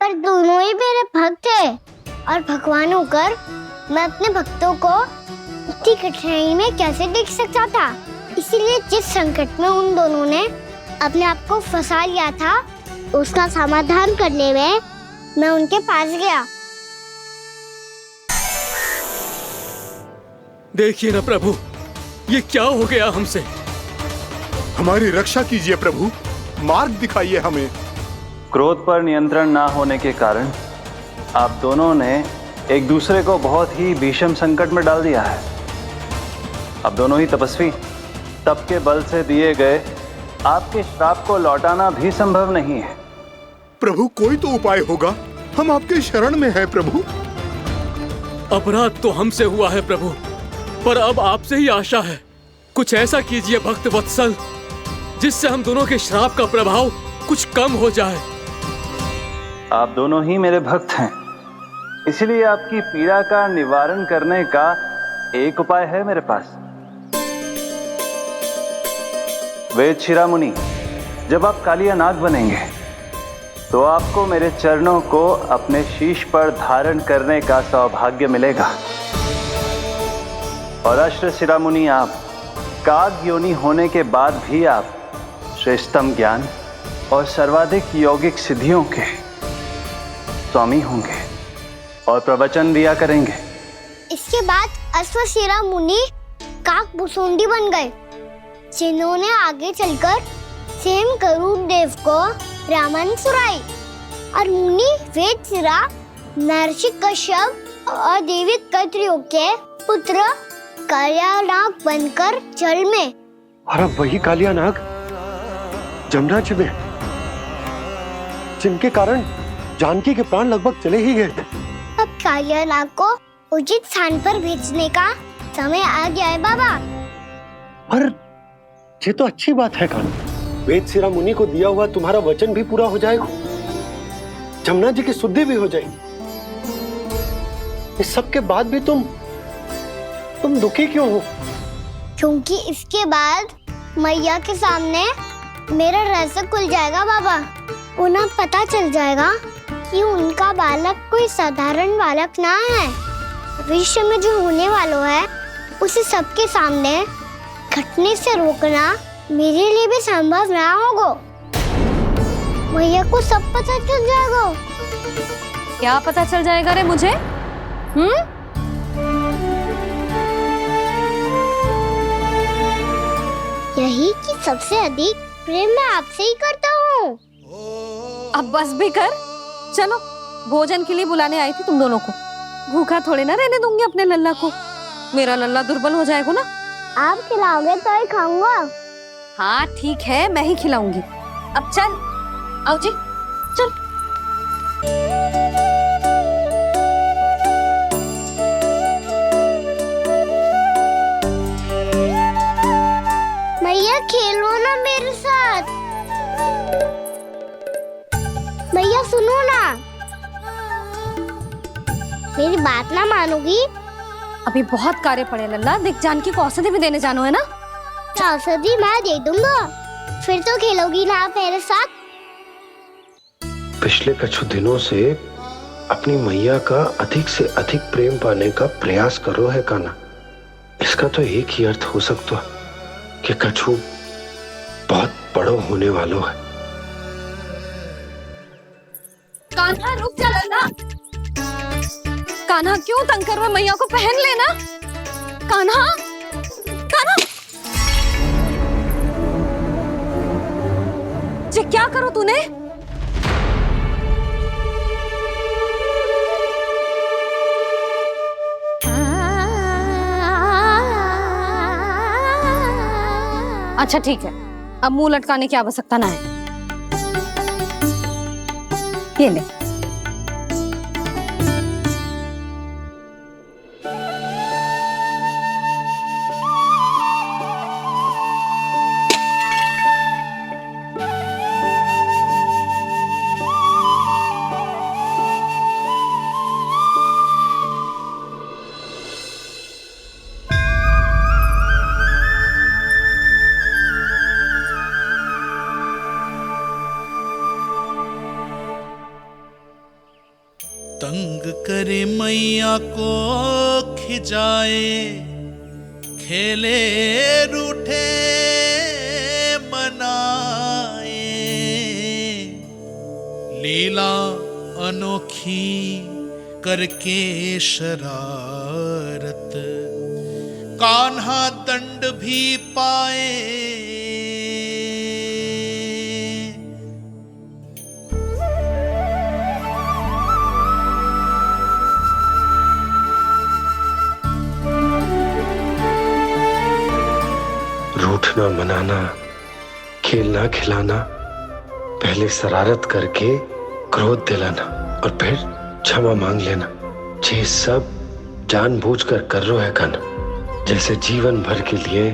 पर दोनों ही मेरे भक्त हैं और भगवान होकर मैं अपने भक्तों को इतनी कठिनाई में कैसे देख सकता था। इसीलिए जिस संकट में उन दोनों ने अपने आप को फंसा लिया था, उसका समाधान करने में मैं उनके पास गया। देखिए ना प्रभु, ये क्या हो गया हमसे? हमारी रक्षा कीजिए प्रभु, मार्ग दिखाइए हमें। क्रोध पर नियंत्रण ना होने के कारण आप दोनों ने एक दूसरे को बहुत ही भीषण संकट में डाल दिया है। आप दोनों ही तपस्वी, तप के बल से दिए गए आपके श्राप को लौटाना भी संभव नहीं है। प्रभु कोई तो उपाय होगा, हम आपके शरण में हैं प्रभु। अपराध तो हमसे हुआ है प्रभु, पर अब आपसे ही आशा है। कुछ ऐसा कीजिए भक्त वत्सल, जिससे हम दोनों के श्राप का प्रभाव कुछ कम हो जाए। आप दोनों ही मेरे भक्त हैं, इसलिए आपकी पीड़ा का निवारण करने का एक उपाय है मेरे पास। वेद शिरामुनि, जब आप कालिया नाग बनेंगे तो आपको मेरे चरणों को अपने शीश पर धारण करने का सौभाग्य मिलेगा। और अश्र शिरामुनि, आप काग योनि होने के बाद भी आप श्रेष्ठतम ज्ञान और सर्वाधिक यौगिक सिद्धियों के स्वामी होंगे और प्रवचन दिया करेंगे। इसके बाद अश्वशिरा मुनि काक भुसुंडी बन गए, जिन्होंने आगे चलकर सेम गरुड़ देव को रामायण सुनाई। और मुनि वेदशिरा महर्षि कश्यप और देवी कत्रियों के पुत्र कालिया नाग बनकर जल में। और अब वही कालिया नाग जमराज्य में, जिनके कारण जानकी के प्राण लगभग चले ही गए थे। अब कालिया नाग को उचित स्थान पर भेजने का समय आ गया है बाबा। पर ये तो अच्छी बात है कान, वेदशिरा मुनि को दिया हुआ तुम्हारा वचन भी पूरा हो जाएगा, जमुना जी की शुद्धि भी हो जाएगी। इस सब के बाद भी तुम दुखी क्यों हो? क्योंकि इसके बाद मैया के सामने मेरा रहस्य खुल जाएगा बाबा। उन्हें पता चल जाएगा कि उनका बालक कोई साधारण बालक ना है। भविष्य में जो होने वाला है उसे सबके सामने घटने से रोकना मेरे लिए भी संभव ना होगा। मैया को सब पता चल जाएगा। क्या पता चल जाएगा रे मुझे? यही कि सबसे अधिक प्रेम मैं आपसे ही करता हूँ। अब बस भी कर, चलो भोजन के लिए बुलाने आई थी तुम दोनों को। भूखा थोड़े ना रहने दूंगी अपने लल्ला को, मेरा लल्ला दुर्बल हो जाएगा ना। आप खिलाओगे तो ही खाऊंगा। हाँ ठीक है, मैं ही खिलाऊंगी। अब चल, आओ जी चल। मैया खेलो ना मेरे साथ। मैया सुनो ना, मेरी बात ना मानोगी? अभी बहुत कार्य पड़े लल्ला, देख जानकी को औषधि भी देने जानो है ना। औषधि मैं दे दूंगा, फिर तो खेलोगी ना आप मेरे साथ। पिछले कुछ दिनों से अपनी मैया का अधिक से अधिक प्रेम पाने का प्रयास करो है कान्हा। इसका तो एक ही अर्थ हो सकता कि कछु बहुत बड़ो होने वालों है। कान्हा रुक जा लल्ला। कान्हा क्यों तंग कर रहा है? मैया को पहन लेना। कान्हा, कान्हा, ये क्या करो तूने? अच्छा ठीक है, अब मुंह लटकाने की आवश्यकता ना है। ये ले। तंग करे मैया को खिजाए, खेले रूठे मनाए, लीला अनोखी करके शरारत, कान्हा दंड भी पाए। रूठना मनाना, खेलना खिलाना, पहले शरारत करके क्रोध दिलाना और फिर क्षमा मांग लेना, ये सब जानबूझकर कर रहे है कान्हा। जैसे जीवन भर के लिए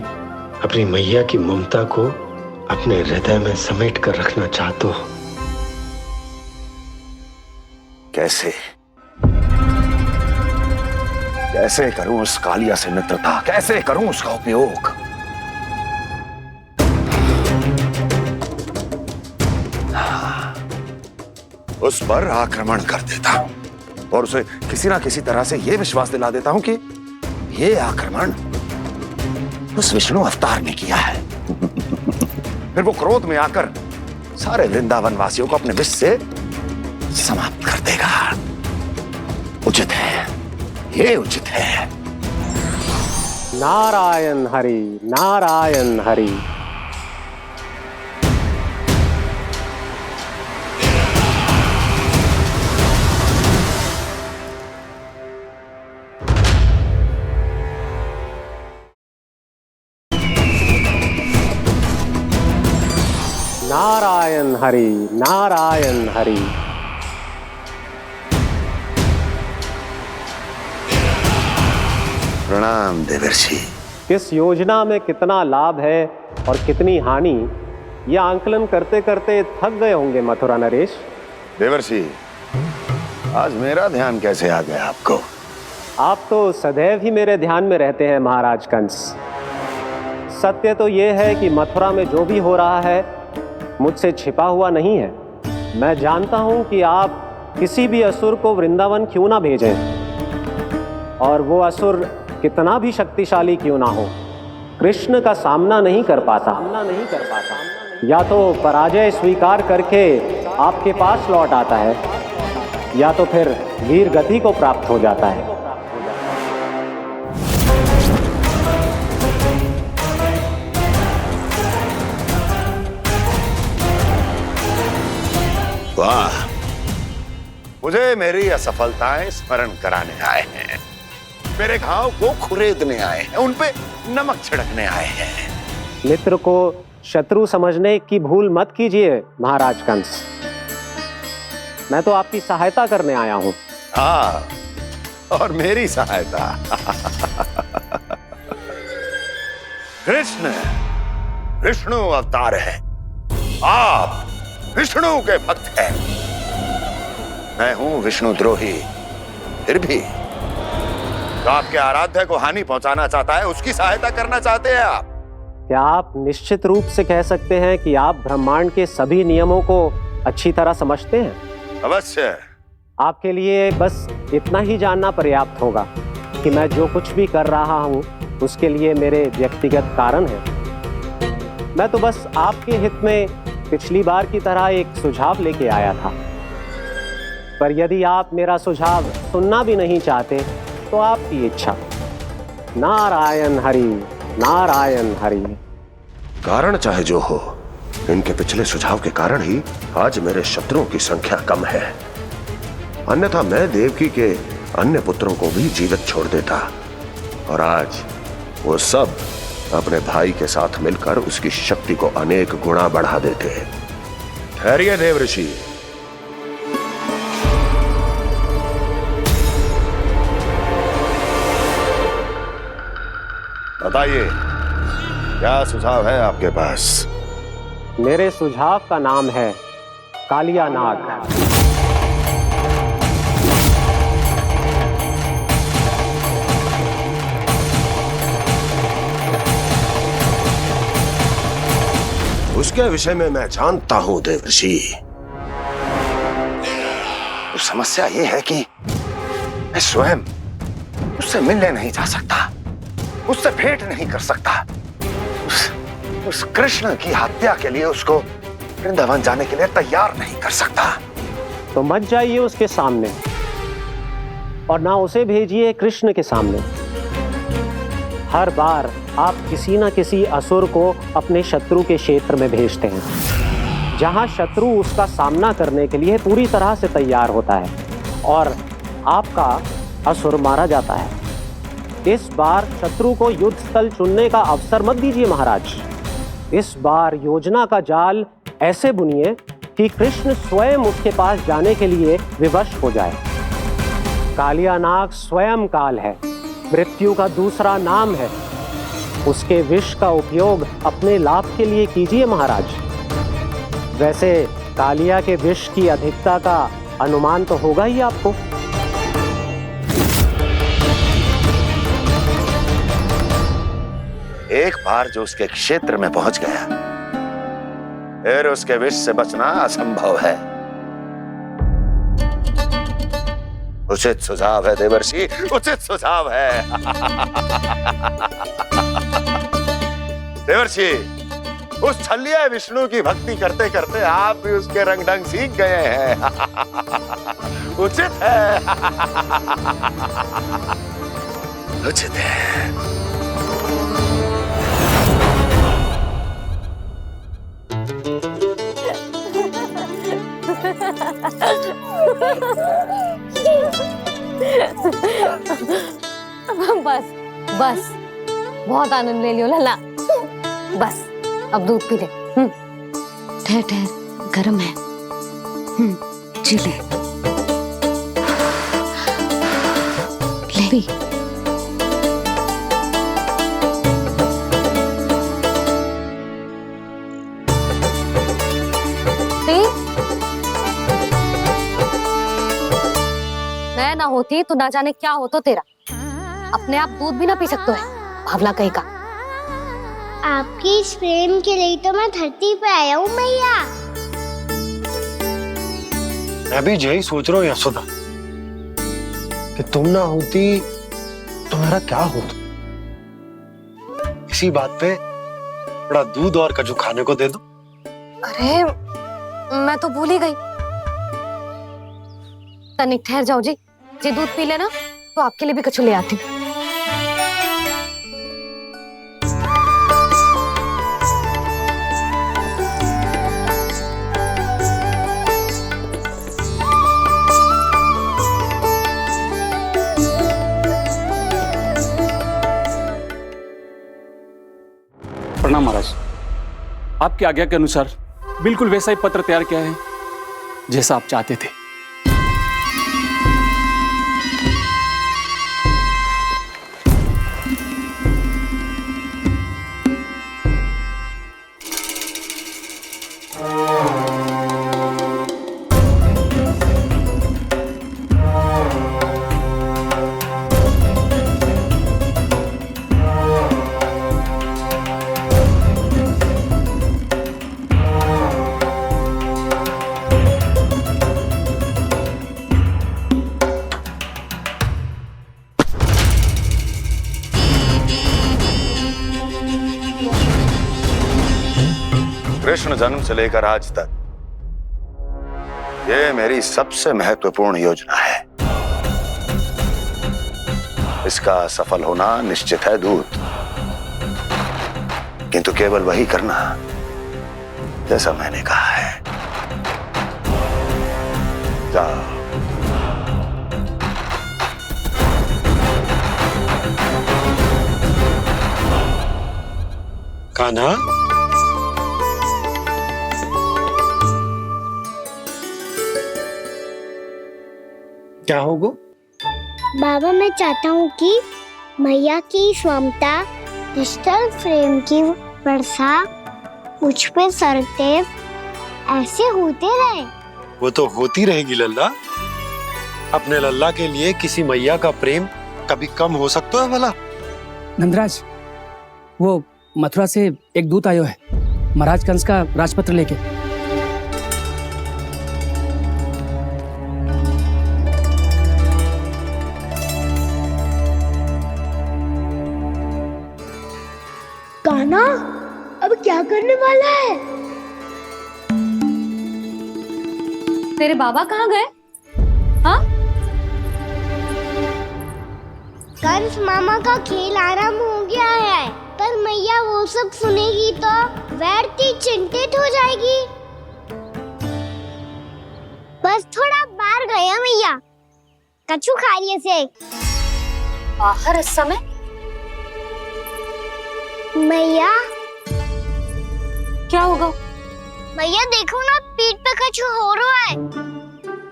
अपनी मैया की ममता को अपने हृदय में समेट कर रखना चाहते हो। कैसे कैसे करूं उस कालिया से मित्रता, कैसे करूं उसका उपयोग? उस पर आक्रमण कर देता हूं और उसे किसी ना किसी तरह से यह विश्वास दिला देता हूं कि यह आक्रमण उस विष्णु अवतार ने किया है। फिर वो क्रोध में आकर सारे वृंदावन वासियों को अपने विष से समाप्त कर देगा। उचित है, ये उचित है। नारायण हरि, नारायण हरि। नारायण हरि, नारायण हरि। प्रणाम देवर्षि। किस योजना में कितना लाभ है और कितनी हानि, यह आंकलन करते करते थक गए होंगे मथुरा नरेश। देवर्षि, आज मेरा ध्यान कैसे आ गया आपको? आप तो सदैव ही मेरे ध्यान में रहते हैं महाराज कंस। सत्य तो यह है कि मथुरा में जो भी हो रहा है मुझसे छिपा हुआ नहीं है। मैं जानता हूं कि आप किसी भी असुर को वृंदावन क्यों ना भेजें, और वो असुर कितना भी शक्तिशाली क्यों ना हो, कृष्ण का सामना नहीं कर पाता। या तो पराजय स्वीकार करके आपके पास लौट आता है, या तो फिर वीर गति को प्राप्त हो जाता है। वाह, मुझे मेरी असफलताएं स्मरण कराने आए हैं, मेरे घाव को खुरेदने आए हैं, उन पे नमक छिड़कने आए हैं। मित्र को शत्रु समझने की भूल मत कीजिए महाराज कंस। मैं तो आपकी सहायता करने आया हूं। हाँ, और मेरी सहायता। कृष्ण विष्णु अवतार है, आप विष्णु के भक्त हैं। मैं हूं विष्णु द्रोही, फिर भी तो आपके आराध्य को हानि पहुंचाना चाहता है, उसकी सहायता करना चाहते हैं आप। क्या आप निश्चित रूप से कह सकते हैं कि आप ब्रह्मांड के सभी नियमों को अच्छी तरह समझते हैं? अवश्य। आपके लिए बस इतना ही जानना पर्याप्त होगा कि मैं जो कुछ भी कर रहा हूं उसके लिए मेरे व्यक्तिगत कारण हैं। मैं तो बस आपके हित में पिछली बार की तरह एक सुझाव लेके आया था, पर यदि आप मेरा सुझाव सुनना भी नहीं चाहते तो आपकी इच्छा। नारायण हरि, नारायण हरि। कारण चाहे जो हो, इनके पिछले सुझाव के कारण ही आज मेरे शत्रुओं की संख्या कम है। अन्यथा मैं देवकी के अन्य पुत्रों को भी जीवित छोड़ देता, और आज वो सब अपने भाई के साथ मिलकर उसकी शक्ति को अनेक गुना बढ़ा देते हैं। ठहरिए देवऋषि। बताइए, क्या सुझाव है आपके पास? मेरे सुझाव का नाम है कालिया नाग। उसके विषय में मैं जानता हूं देवर्षि। समस्या ये है कि मैं स्वयं उससे मिलने नहीं जा सकता, उससे भेंट नहीं कर सकता। उस कृष्ण की हत्या के लिए उसको वृंदावन जाने के लिए तैयार नहीं कर सकता। तो मत जाइए उसके सामने और ना उसे भेजिए कृष्ण के सामने। हर बार आप किसी ना किसी असुर को अपने शत्रु के क्षेत्र में भेजते हैं, जहां शत्रु उसका सामना करने के लिए पूरी तरह से तैयार होता है और आपका असुर मारा जाता है। इस बार शत्रु को युद्ध स्थल चुनने का अवसर मत दीजिए महाराज। इस बार योजना का जाल ऐसे बुनिए कि कृष्ण स्वयं उसके पास जाने के लिए विवश हो जाए। कालियानाग स्वयं काल है, मृत्यु का दूसरा नाम है। उसके विष का उपयोग अपने लाभ के लिए कीजिए महाराज। वैसे कालिया के विष की अधिकता का अनुमान तो होगा ही आपको। एक बार जो उसके क्षेत्र में पहुंच गया, फिर उसके विष से बचना असंभव है। उचित सुझाव है देवर्षि, उचित सुझाव है। देवर्षि, उस छलिया विष्णु की भक्ति करते करते आप भी उसके रंग ढंग सीख गए हैं। उचित है, उचित है। बस बस, बहुत आनंद ले लियो लला। बस अब दूध पी ले। ठहर ठहर, गर्म है। जी ले ले। मैं ना होती तो ना जाने क्या होता तेरा। अपने आप दूध भी ना पी सकते है, भावला कहीं का। आपकी इस प्रेम के लिए तो मैं धरती पे आया हूँ मैया। मैं भी यही सोच रहा हूँ यशोदा कि तुम ना होती तो मेरा क्या होता। इसी बात पे थोड़ा दूध और कजू खाने को दे दो। अरे मैं तो भूल ही गई। तनिक ठहर जाओ जी, जी दूध पी लेना तो आपके लिए भी कछु ले आती हूँ। प्रणाम महाराज। आपकी आज्ञा के अनुसार बिल्कुल वैसा ही पत्र तैयार किया है जैसा आप चाहते थे। कृष्ण जन्म से लेकर आज तक ये मेरी सबसे महत्वपूर्ण योजना है। इसका सफल होना निश्चित है दूत, किंतु केवल वही करना जैसा मैंने कहा है। जाओ। कान्हा, क्या होगा? बाबा मैं चाहता हूँ कि मैया की स्वमता क्रिस्टल फ्रेम की वर्षा मुझ पे सरते ऐसे होते रहे। वो तो होती रहेगी लल्ला। अपने लल्ला के लिए किसी मैया का प्रेम कभी कम हो सकता है भला? नंदराज, वो मथुरा से एक दूत आयो है महाराज कंस का राजपत्र लेके। तेरे बाबा कहाँ गए? हाँ? कंस मामा का खेल आरंभ हो गया है, पर मैया वो सब सुनेगी तो वैरती चिंतित हो जाएगी। बस थोड़ा बाहर गया मैया, कछु खा लिये से। बाहर इस समय? मैया क्या होगा? मैया देखो ना, पीठ पे कछु हो रहा है।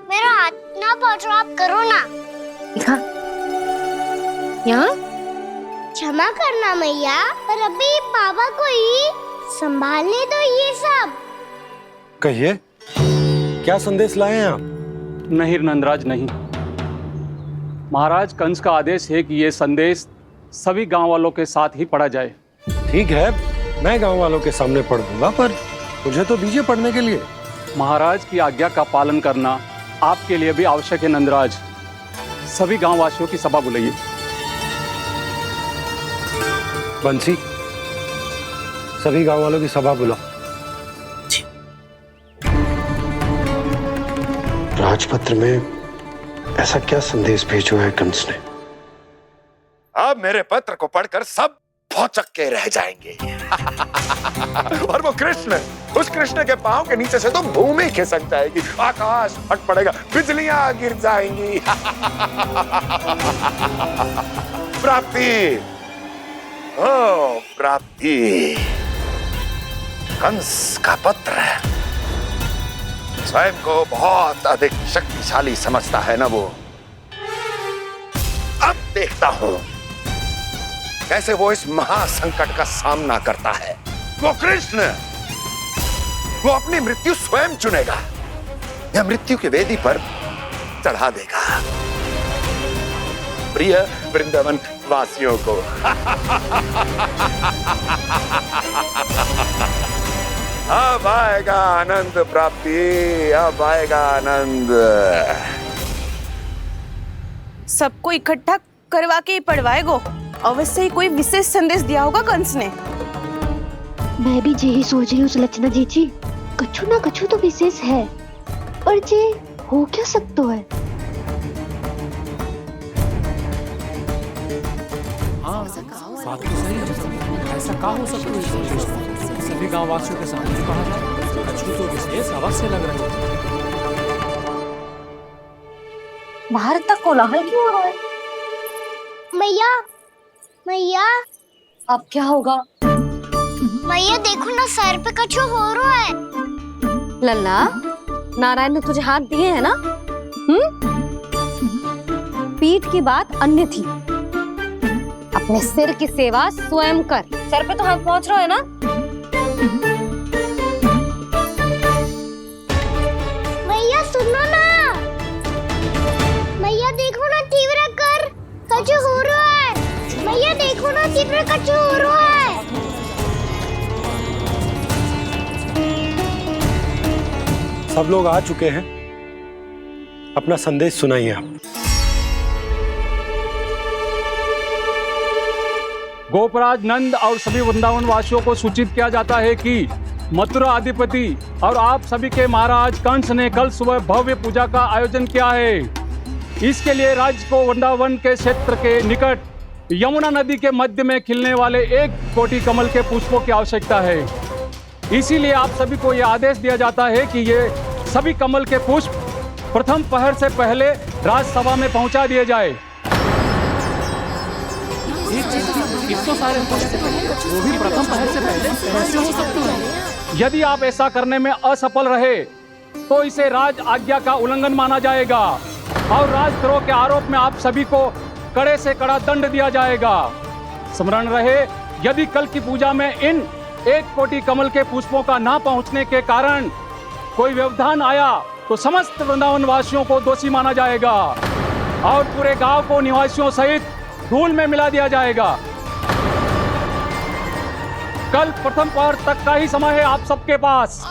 मेरा हाथ ना पहुंचो, आप करो ना। दिखा यहाँ। क्षमा करना मैया, पर अभी बाबा को ही संभालने दो ये सब। कहिए, क्या संदेश लाए हैं आप? नहीं नंदराज, नहीं। महाराज, कंस का आदेश है कि ये संदेश सभी गांव वालों के साथ ही पढ़ा जाए। ठीक है, मैं गांव वालों के सामने पढ़ दूंगा, पर मुझे तो दीजिए पढ़ने के लिए। महाराज की आज्ञा का पालन करना आपके लिए भी आवश्यक है नंदराज। सभी गांव वासियों की सभा बुलाइए। बंसी, सभी गांव वालों की सभा बुलाओ। राजपत्र में ऐसा क्या संदेश भेजो है कंस ने? अब मेरे पत्र को पढ़कर सब भौचक के रह जाएंगे। और वो कृष्ण, उस कृष्ण के पांव के नीचे से तो भूमि खिसक जाएगी, आकाश फट पड़ेगा, बिजलियां गिर जाएंगी। प्राप्ति, ओ प्राप्ति, कंस का पत्र। स्वयं को बहुत अधिक शक्तिशाली समझता है ना वो। अब देखता हूं कैसे वो इस महासंकट का सामना करता है। वो कृष्ण, वो अपनी मृत्यु स्वयं चुनेगा या मृत्यु की वेदी पर चढ़ा देगा प्रिय वृंदावन वासियों को। अब आएगा आनंद प्राप्ति, अब आएगा आनंद। सबको इकट्ठा करवा के ही पढ़वाएगो। अवश्य ही कोई विशेष संदेश दिया होगा कंस ने। मैं भी यही सोच रही हूँ सुलक्षणा जी, कछु ना कछु तो विशेष है, पर जे हो क्या सकता है? हाँ, बात तो सही है। ऐसा क्या हो सकता है? सभी गांव वासियों के सामने कहा जाए, कछु तो विशेष अवश्य लग रहा है। बाहर तक कोलाहल क्यों हो रहा है? मैया, मैया, अब क्या होगा? मैया देखो ना, सर पे कछु हो रहा है। लल्ला, नारायण ने तुझे हाथ दिए हैं ना? पीठ की बात अन्य थी। अपने सिर की सेवा स्वयं कर। सर पे तो हाथ पहुंच रहा है ना? मैया सुनो ना, मैया देखो ना, तीव्र कर कछु हो रहा है। मैया देखो ना, तीव्र कछु हो रहा है। सब लोग आ चुके हैं, अपना संदेश सुनाइए आप। गोपराज नंद और सभी वृंदावन वासियों को सूचित किया जाता है कि मथुरा अधिपति और आप सभी के महाराज कंस ने कल सुबह भव्य पूजा का आयोजन किया है। इसके लिए राज्य को वृंदावन के क्षेत्र के निकट यमुना नदी के मध्य में खिलने वाले 1 कोटि कमल के पुष्पों की आवश्यकता है। इसीलिए आप सभी को यह आदेश दिया जाता है कि ये सभी कमल के पुष्प प्रथम पहर से पहले राजसभा में पहुंचा दिए जाए। तो सारे वो भी प्रथम पहर से पहले कैसे हो सकते हैं? यदि आप ऐसा करने में असफल रहे तो इसे राज आज्ञा का उल्लंघन माना जाएगा और राजद्रोह के आरोप में आप सभी को कड़े से कड़ा दंड दिया जाएगा। स्मरण रहे, यदि कल की पूजा में इन 1 कोटि कमल के पुष्पों का ना पहुंचने के कारण कोई व्यवधान आया तो समस्त वृंदावन वासियों को दोषी माना जाएगा और पूरे गांव को निवासियों सहित धूल में मिला दिया जाएगा। कल प्रथम पहर तक का ही समय है आप सबके पास।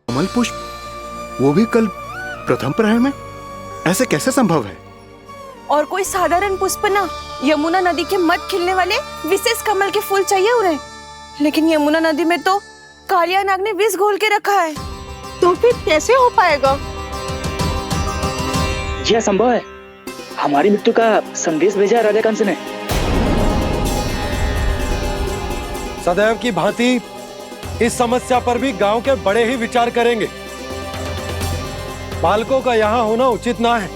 कमल पुष्प, वो भी कल प्रथम प्रहर में? ऐसे कैसे संभव है? और कोई साधारण पुष्प ना, यमुना नदी के मध्य खिलने वाले विशेष कमल के फूल चाहिए उन्हें। लेकिन यमुना नदी में तो कालिया नाग ने विष घोल के रखा है, तो फिर कैसे हो पाएगा? यह संभव है। हमारी मृत्यु का संदेश भेजा राजा कंस ने। सदैव की भांति इस समस्या पर भी गांव के बड़े ही विचार करेंगे। बालकों का यहाँ होना उचित ना है।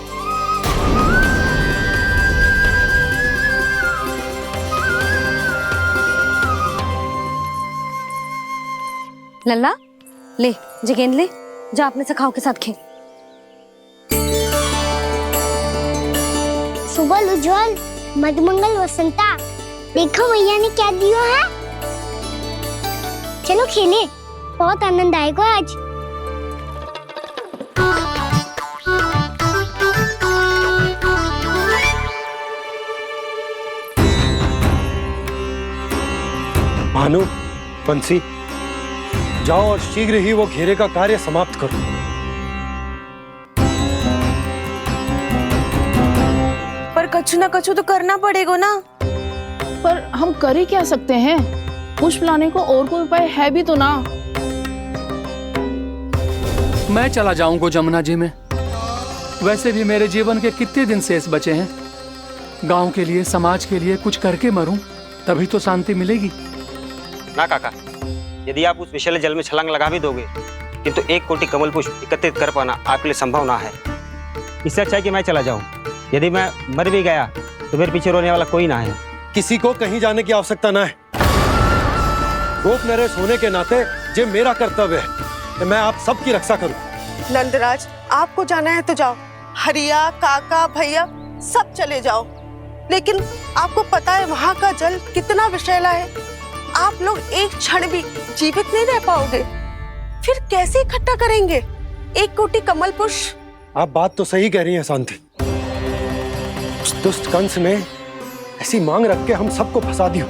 लल्ला ले, जगेंद ले, जा अपने सखाओं के साथ खेल। सुबह उज्जवल, मधुमंगल वसंता, देखो मैया ने क्या दिया है। चलो खेले, बहुत आनंद आएगा आज। भानु, बंसी, जाओ और शीघ्र ही वो घेरे का कार्य समाप्त करो। पर कछु ना कछु तो करना पड़ेगा ना। पर हम कर ही क्या सकते हैं? पुष्प लाने को और कोई उपाय है भी तो ना। मैं चला जाऊंगा जमुना जी में। वैसे भी मेरे जीवन के कितने दिन शेष बचे हैं। गांव के लिए, समाज के लिए कुछ करके मरूं, तभी तो शांति मिलेगी। ना काका, यदि आप उस विषैले जल में छलांग लगा भी दोगे, किंतु 1 कोटि कमल पुष्प एकत्रित कर पाना आपके लिए संभव ना है। इससे अच्छा है कि मैं चला जाऊं। यदि मैं मर भी गया तो मेरे पीछे रोने वाला कोई ना है। किसी को कहीं जाने की आवश्यकता ना है। गोप नरेश होने के नाते ये मेरा कर्तव्य है कि मैं आप सबकी रक्षा करूं। नंदराज, आपको जाना है तो जाओ। हरिया, काका, भैया सब चले जाओ। लेकिन आपको पता है वहाँ का जल कितना विषैला है। आप लोग एक क्षण भी जीवित नहीं रह पाओगे। फिर कैसे इकट्ठा करेंगे 1 कोटि कमल पुष्प? आप बात तो सही कह रही हैं शांति। उस दुष्ट कंस ने ऐसी मांग रख के हम सबको फंसा दिया।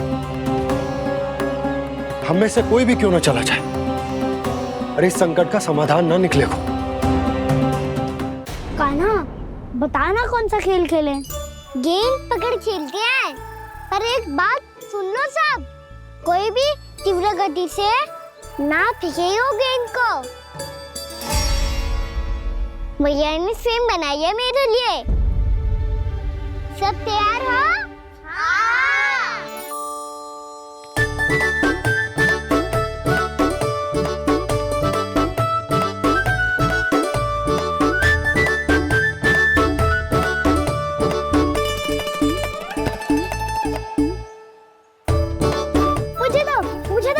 हम में से कोई भी क्यों न चला जाए और इस संकट का समाधान ना निकले को। कान्हा, बताना कौन सा खेल खेलें? गेंद पकड़ खेलते हैं। पर एक बात सुन लो सब, कोई भी तीव्र गति से ना फेंकेगा गेंद को। भैया ने फ्रेम बनाई है मेरे लिए। सब तैयार हो? मुझे दो।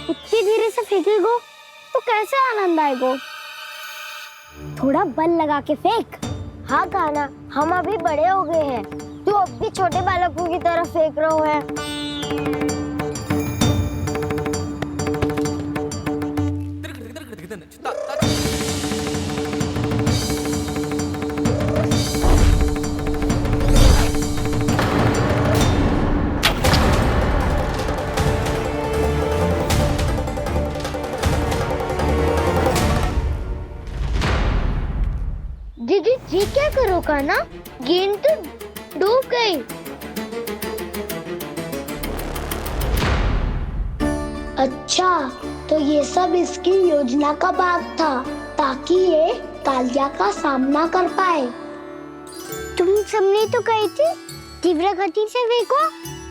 इतनी धीरे से फेंकेगो तो कैसे आनंद आएगो? थोड़ा बल लगा के फेंक। हाँ कान्हा, हम अभी बड़े हो गए हैं, तू अब भी छोटे बालकों की तरह फेंक रहा है। दीदी जी क्या करो कान्हा? गेंद तो डूब गई। अच्छा, तो ये सब इसकी योजना का भाग था ताकि ये कालिया का सामना कर पाए। तुम सबने तो कही थी तीव्र गति से फेंको।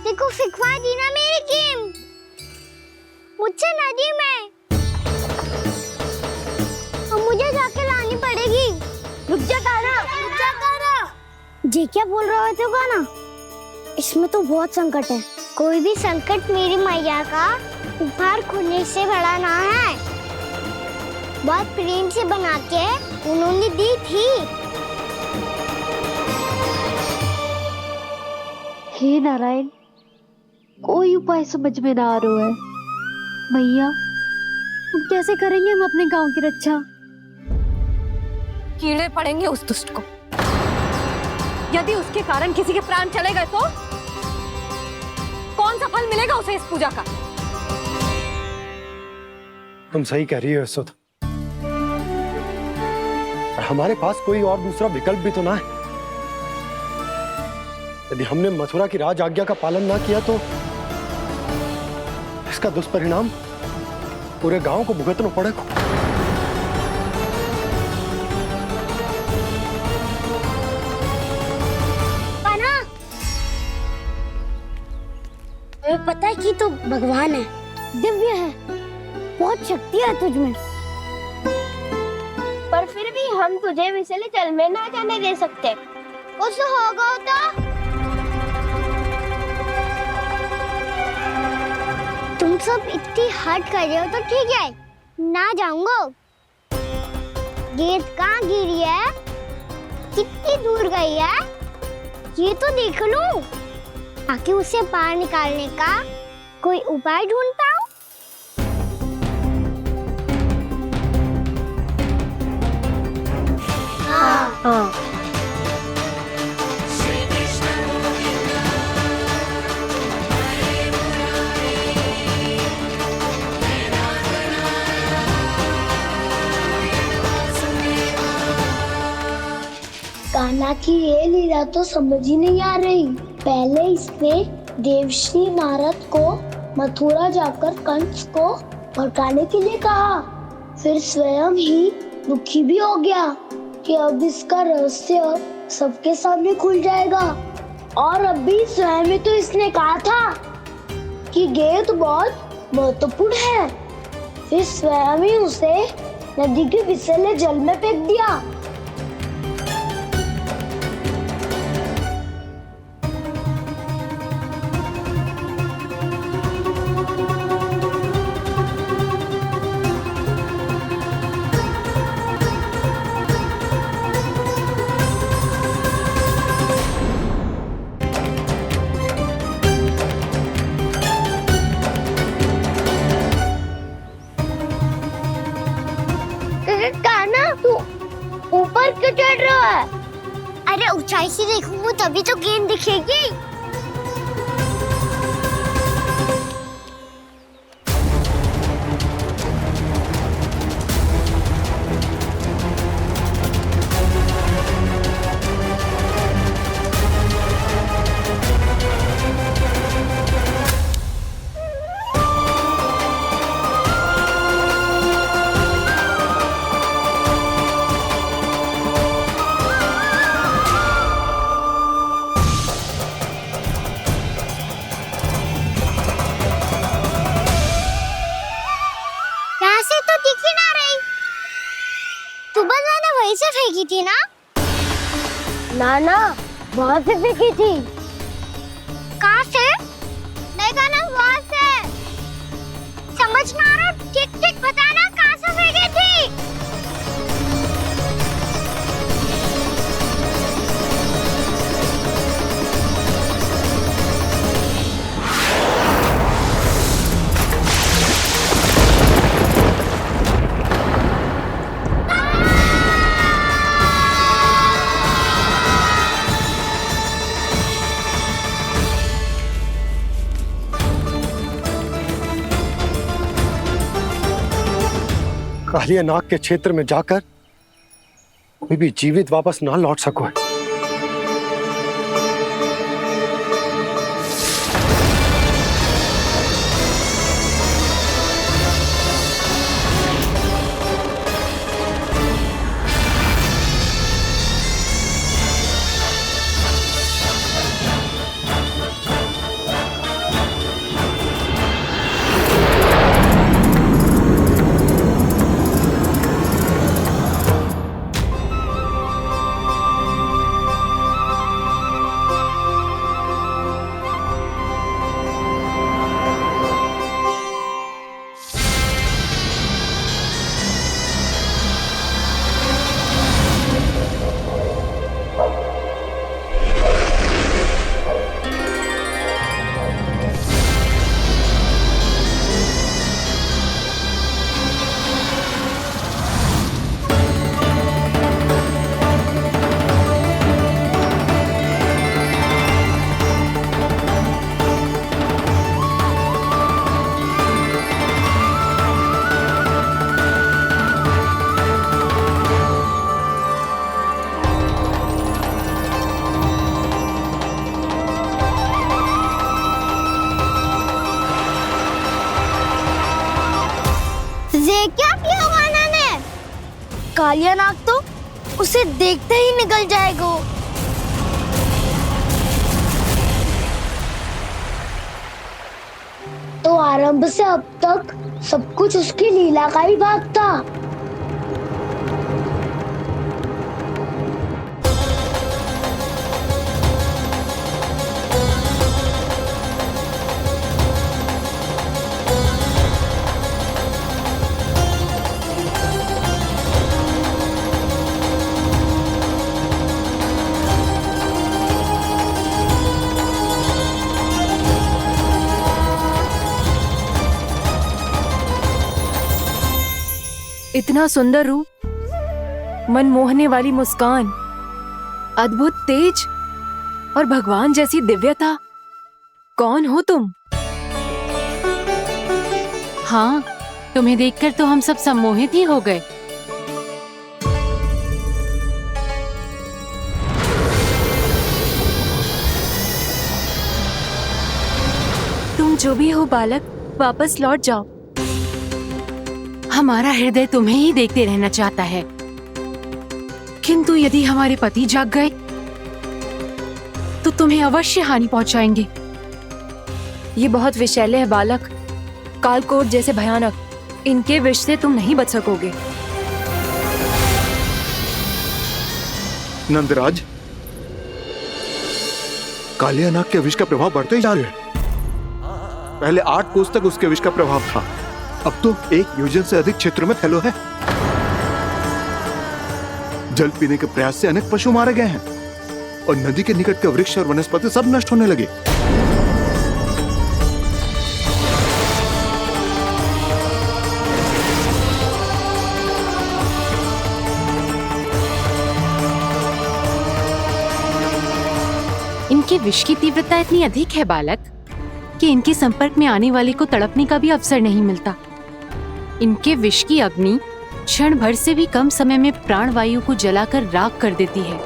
देखो फिकवा दी ना मेरी गेम। मुझसे नदी में। अब मुझे जाके लानी पड़ेगी। रुक जा कान्हा, रुक जा कान्हा। जे क्या बोल रहे हो कान्हा? इसमें तो बहुत संकट है। कोई भी संकट मेरी मैया का उपहार खोने से बड़ा ना है। बहुत प्रेम से बना के उन्होंने दी थी। हे नारायण, कोई उपाय समझ में ना आ रहा है। मैया, हम कैसे करेंगे हम अपने गांव की रक्षा? कीड़े पड़ेंगे उस दुष्ट को। यदि उसके कारण किसी के प्राण चले गए तो कौन सा फल मिलेगा उसे इस पूजा का? तुम सही कह रही हो यशोदा। हमारे पास कोई और दूसरा विकल्प भी तो ना है। यदि हमने मथुरा की राज आज्ञा का पालन ना किया तो इसका दुष्परिणाम पूरे गांव को भुगतना पड़ेगा। पाना, तुम्हें पता है कि तू भगवान है, दिव्य है, बहुत शक्ति है तुझमें, पर फिर भी हम तुझे विषैले जल में ना जाने दे सकते। कुछ होगा तो तुम सब इतनी हट कर रहे हो तो ठीक है, ना जाऊंगा। गेंद कहाँ गिरी है, कितनी दूर गई है, ये तो देख लूं, ताकि उसे बाहर निकालने का कोई उपाय ढूंढ पाऊं। हाँ। कान्हा की ये लीला तो समझ ही नहीं आ रही। पहले इसने देवश्री नारद को मथुरा जाकर कंस को भड़काने के लिए कहा, फिर स्वयं ही दुखी भी हो गया कि अब इसका रहस्य सबके सामने खुल जाएगा। और अभी स्वयं में तो इसने कहा था कि गेंद बहुत महत्वपूर्ण है, फिर स्वयं ही उसे नदी के विषैले जल में फेंक दिया। ऊपर क्यों चढ़ रहा है? अरे ऊंचाई से देखूंगा तभी तो गेंद दिखेगी। से फेंकी थी ना? ना, वहाँ से फेंकी थी। कहाँ से? नहीं कहना वहाँ से। समझ में आ रहा? ठीक बताना कहाँ से फेंकी थी? कालिया नाग के क्षेत्र में जाकर कोई भी जीवित वापस ना लौट सको है। कालिया नाग तो उसे देखते ही निकल जाएगा। तो आरंभ से अब तक सब कुछ उसकी लीला का ही भाग था। इतना सुंदर रूप, मन मोहने वाली मुस्कान, अद्भुत तेज और भगवान जैसी दिव्यता। कौन हो तुम? हाँ, तुम्हें देखकर तो हम सब सम्मोहित ही हो गए। तुम जो भी हो बालक, वापस लौट जाओ। हमारा हृदय तुम्हें ही देखते रहना चाहता है, किंतु यदि हमारे पति जाग गए तो तुम्हें अवश्य हानि पहुंचाएंगे। ये बहुत विषैले है बालक, कालकोट जैसे भयानक। इनके विष से तुम नहीं बच सकोगे। नंदराज, कालिया नाग के विष का प्रभाव बढ़ते ही जा रहा है। पहले 8 कोस तक उसके विष का प्रभाव था, अब तो 1 योजन से अधिक क्षेत्र में फैलो है। जल पीने के प्रयास से अनेक पशु मारे गए हैं और नदी के निकट के वृक्ष और वनस्पति सब नष्ट होने लगे। इनके विष की तीव्रता इतनी अधिक है बालक कि इनके संपर्क में आने वाले को तड़पने का भी अवसर नहीं मिलता। इनके विष की अग्नि क्षण भर से भी कम समय में प्राणवायु को जलाकर राख कर देती है।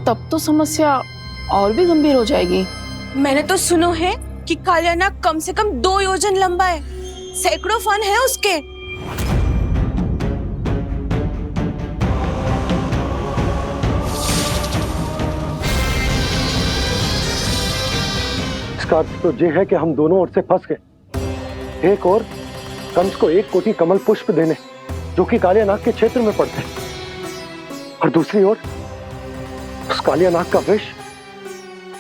तब तो समस्या और भी गंभीर हो जाएगी। मैंने तो सुनो है कि कालिया नाग कम से कम 2 योजन लंबा है, सैकड़ों फन है उसके। इसका अर्थ तो ये है कि हम दोनों ओर से फंस गए। एक और कंस को 1 कोटि कमल पुष्प देने जो कि कालिया नाग के क्षेत्र में पड़ते हैं, और दूसरी ओर उस कालिया नाग का विष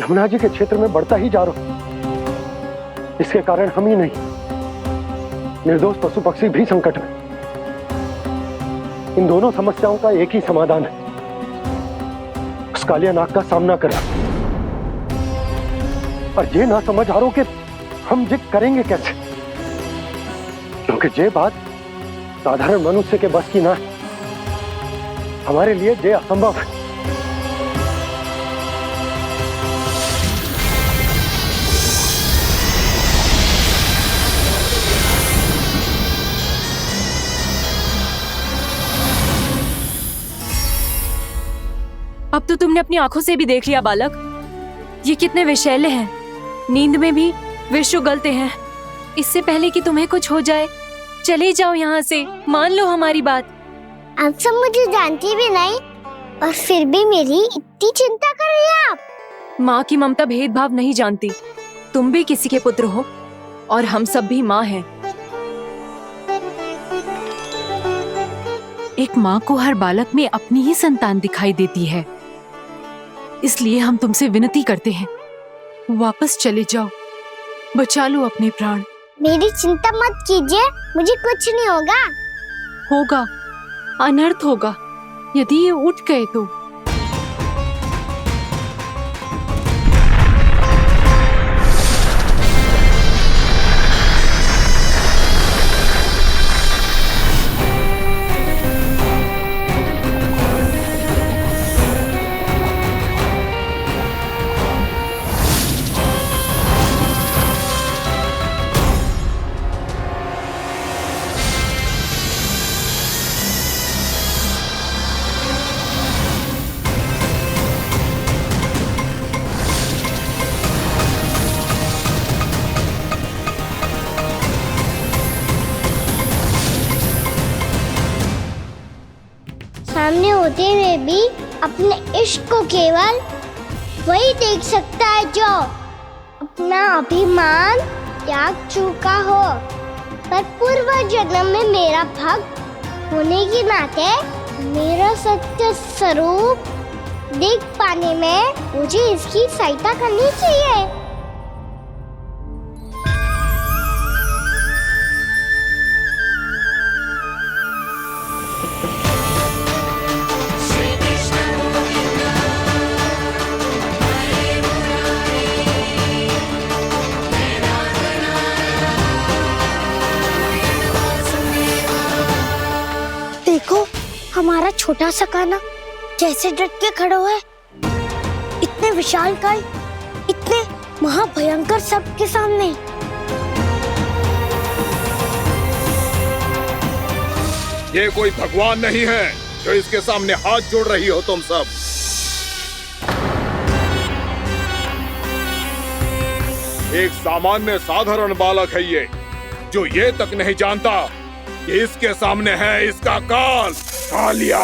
यमुना जी के क्षेत्र में बढ़ता ही जा रहा। इसके कारण हम ही नहीं, निर्दोष पशु पक्षी भी संकट में। इन दोनों समस्याओं का एक ही समाधान है, उस कालिया नाग का सामना करना। और ये ना समझ आ रहा कि हम ये करेंगे कैसे, क्योंकि ये बात साधारण मनुष्य के बस की ना है। हमारे लिए ये असंभव है। अब तो तुमने अपनी आंखों से भी देख लिया बालक, ये कितने विषैले हैं। नींद में भी विष उगलते हैं। इससे पहले कि तुम्हें कुछ हो जाए, चले जाओ यहाँ से, मान लो हमारी बात। आप सब मुझे जानती भी नहीं और फिर भी मेरी इतनी चिंता कर रही हैं आप। माँ की ममता भेदभाव नहीं जानती। तुम भी किसी के पुत्र हो और हम सब भी माँ हैं। एक माँ को हर बालक में अपनी ही संतान दिखाई देती है, इसलिए हम तुमसे विनती करते हैं, वापस चले जाओ, बचा लो अपने प्राण। मेरी चिंता मत कीजिए, मुझे कुछ नहीं होगा। होगा, अनर्थ होगा यदि ये उठ गए तो। में भी अपने इश्क को केवल वही देख सकता है जो अपना अभिमान त्याग चुका हो। पर पूर्व जन्म में मेरा भक्त होने के नाते मेरा सत्य स्वरूप देख पाने में मुझे इसकी सहायता करनी चाहिए। देखो हमारा छोटा सा कान्हा कैसे डट के खड़ा है, इतने विशालकाय, इतने महाभयंकर सबके सामने। ये कोई भगवान नहीं है जो इसके सामने हाथ जोड़ रही हो तुम सब। एक सामान्य साधारण बालक है ये, जो ये तक नहीं जानता कि इसके सामने है इसका काल, कालिया।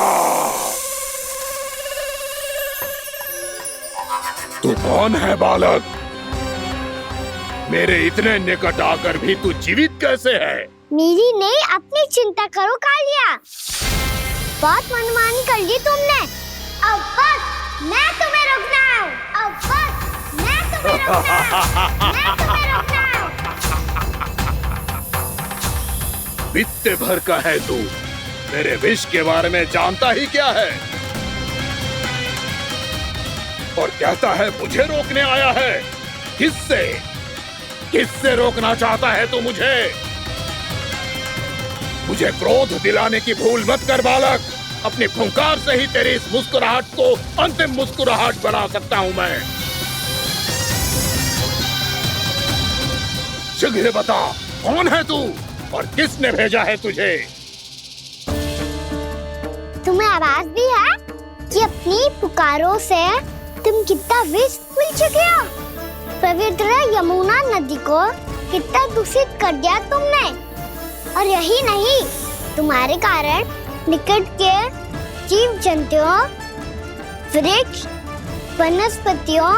तू कौन है बालक? मेरे इतने निकट आकर भी तू जीवित कैसे है? मेरी नहीं, अपनी चिंता करो कालिया। बहुत मनमानी कर ली तुमने। अब बस मैं तुम्हें रोकना हूँ। अब बस मैं तुम्हें रोकना हूँ। मैं तुम्हें रोकना हूँ। बित्ते भर का है तू, मेरे विष के बारे में जानता ही क्या है? और कहता है मुझे रोकने आया है। किससे? किससे रोकना चाहता है तू मुझे? मुझे क्रोध दिलाने की भूल मत कर बालक। अपनी फुंकार से ही तेरी इस मुस्कुराहट को अंतिम मुस्कुराहट बना सकता हूं मैं। शीघ्र बता, कौन है तू और किसने भेजा है तुझे? तुम्हें आवाज भी है कि अपनी पुकारों से तुम कितना विष भूल चुके हो। पवित्र यमुना नदी को कितना दूषित कर दिया तुमने। और यही नहीं, तुम्हारे कारण निकट के जीव जंतुओं, वृक्ष, वनस्पतियों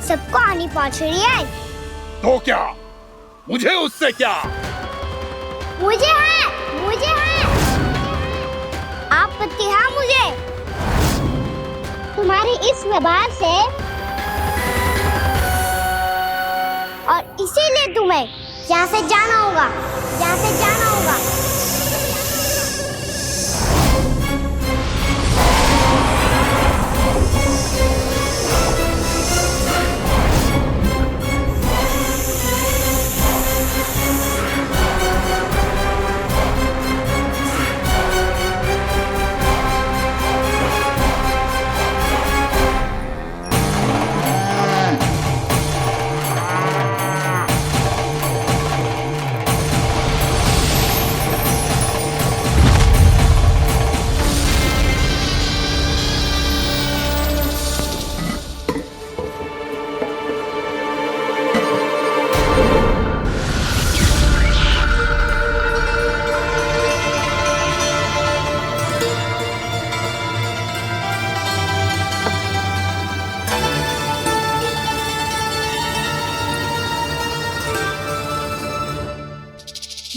सबको हानि पहुंच रही है। तो क्या? मुझे उससे क्या? मुझे है आपत्ति है मुझे तुम्हारे इस व्यवहार से, और इसीलिए तुम्हें यहाँ से जाना होगा। यहाँ से जाना होगा।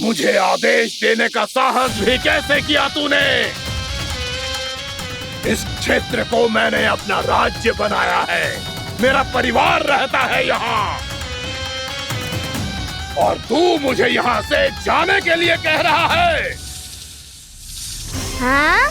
मुझे आदेश देने का साहस भी कैसे किया तूने? इस क्षेत्र को मैंने अपना राज्य बनाया है, मेरा परिवार रहता है यहाँ, और तू मुझे यहाँ से जाने के लिए कह रहा है? हाँ?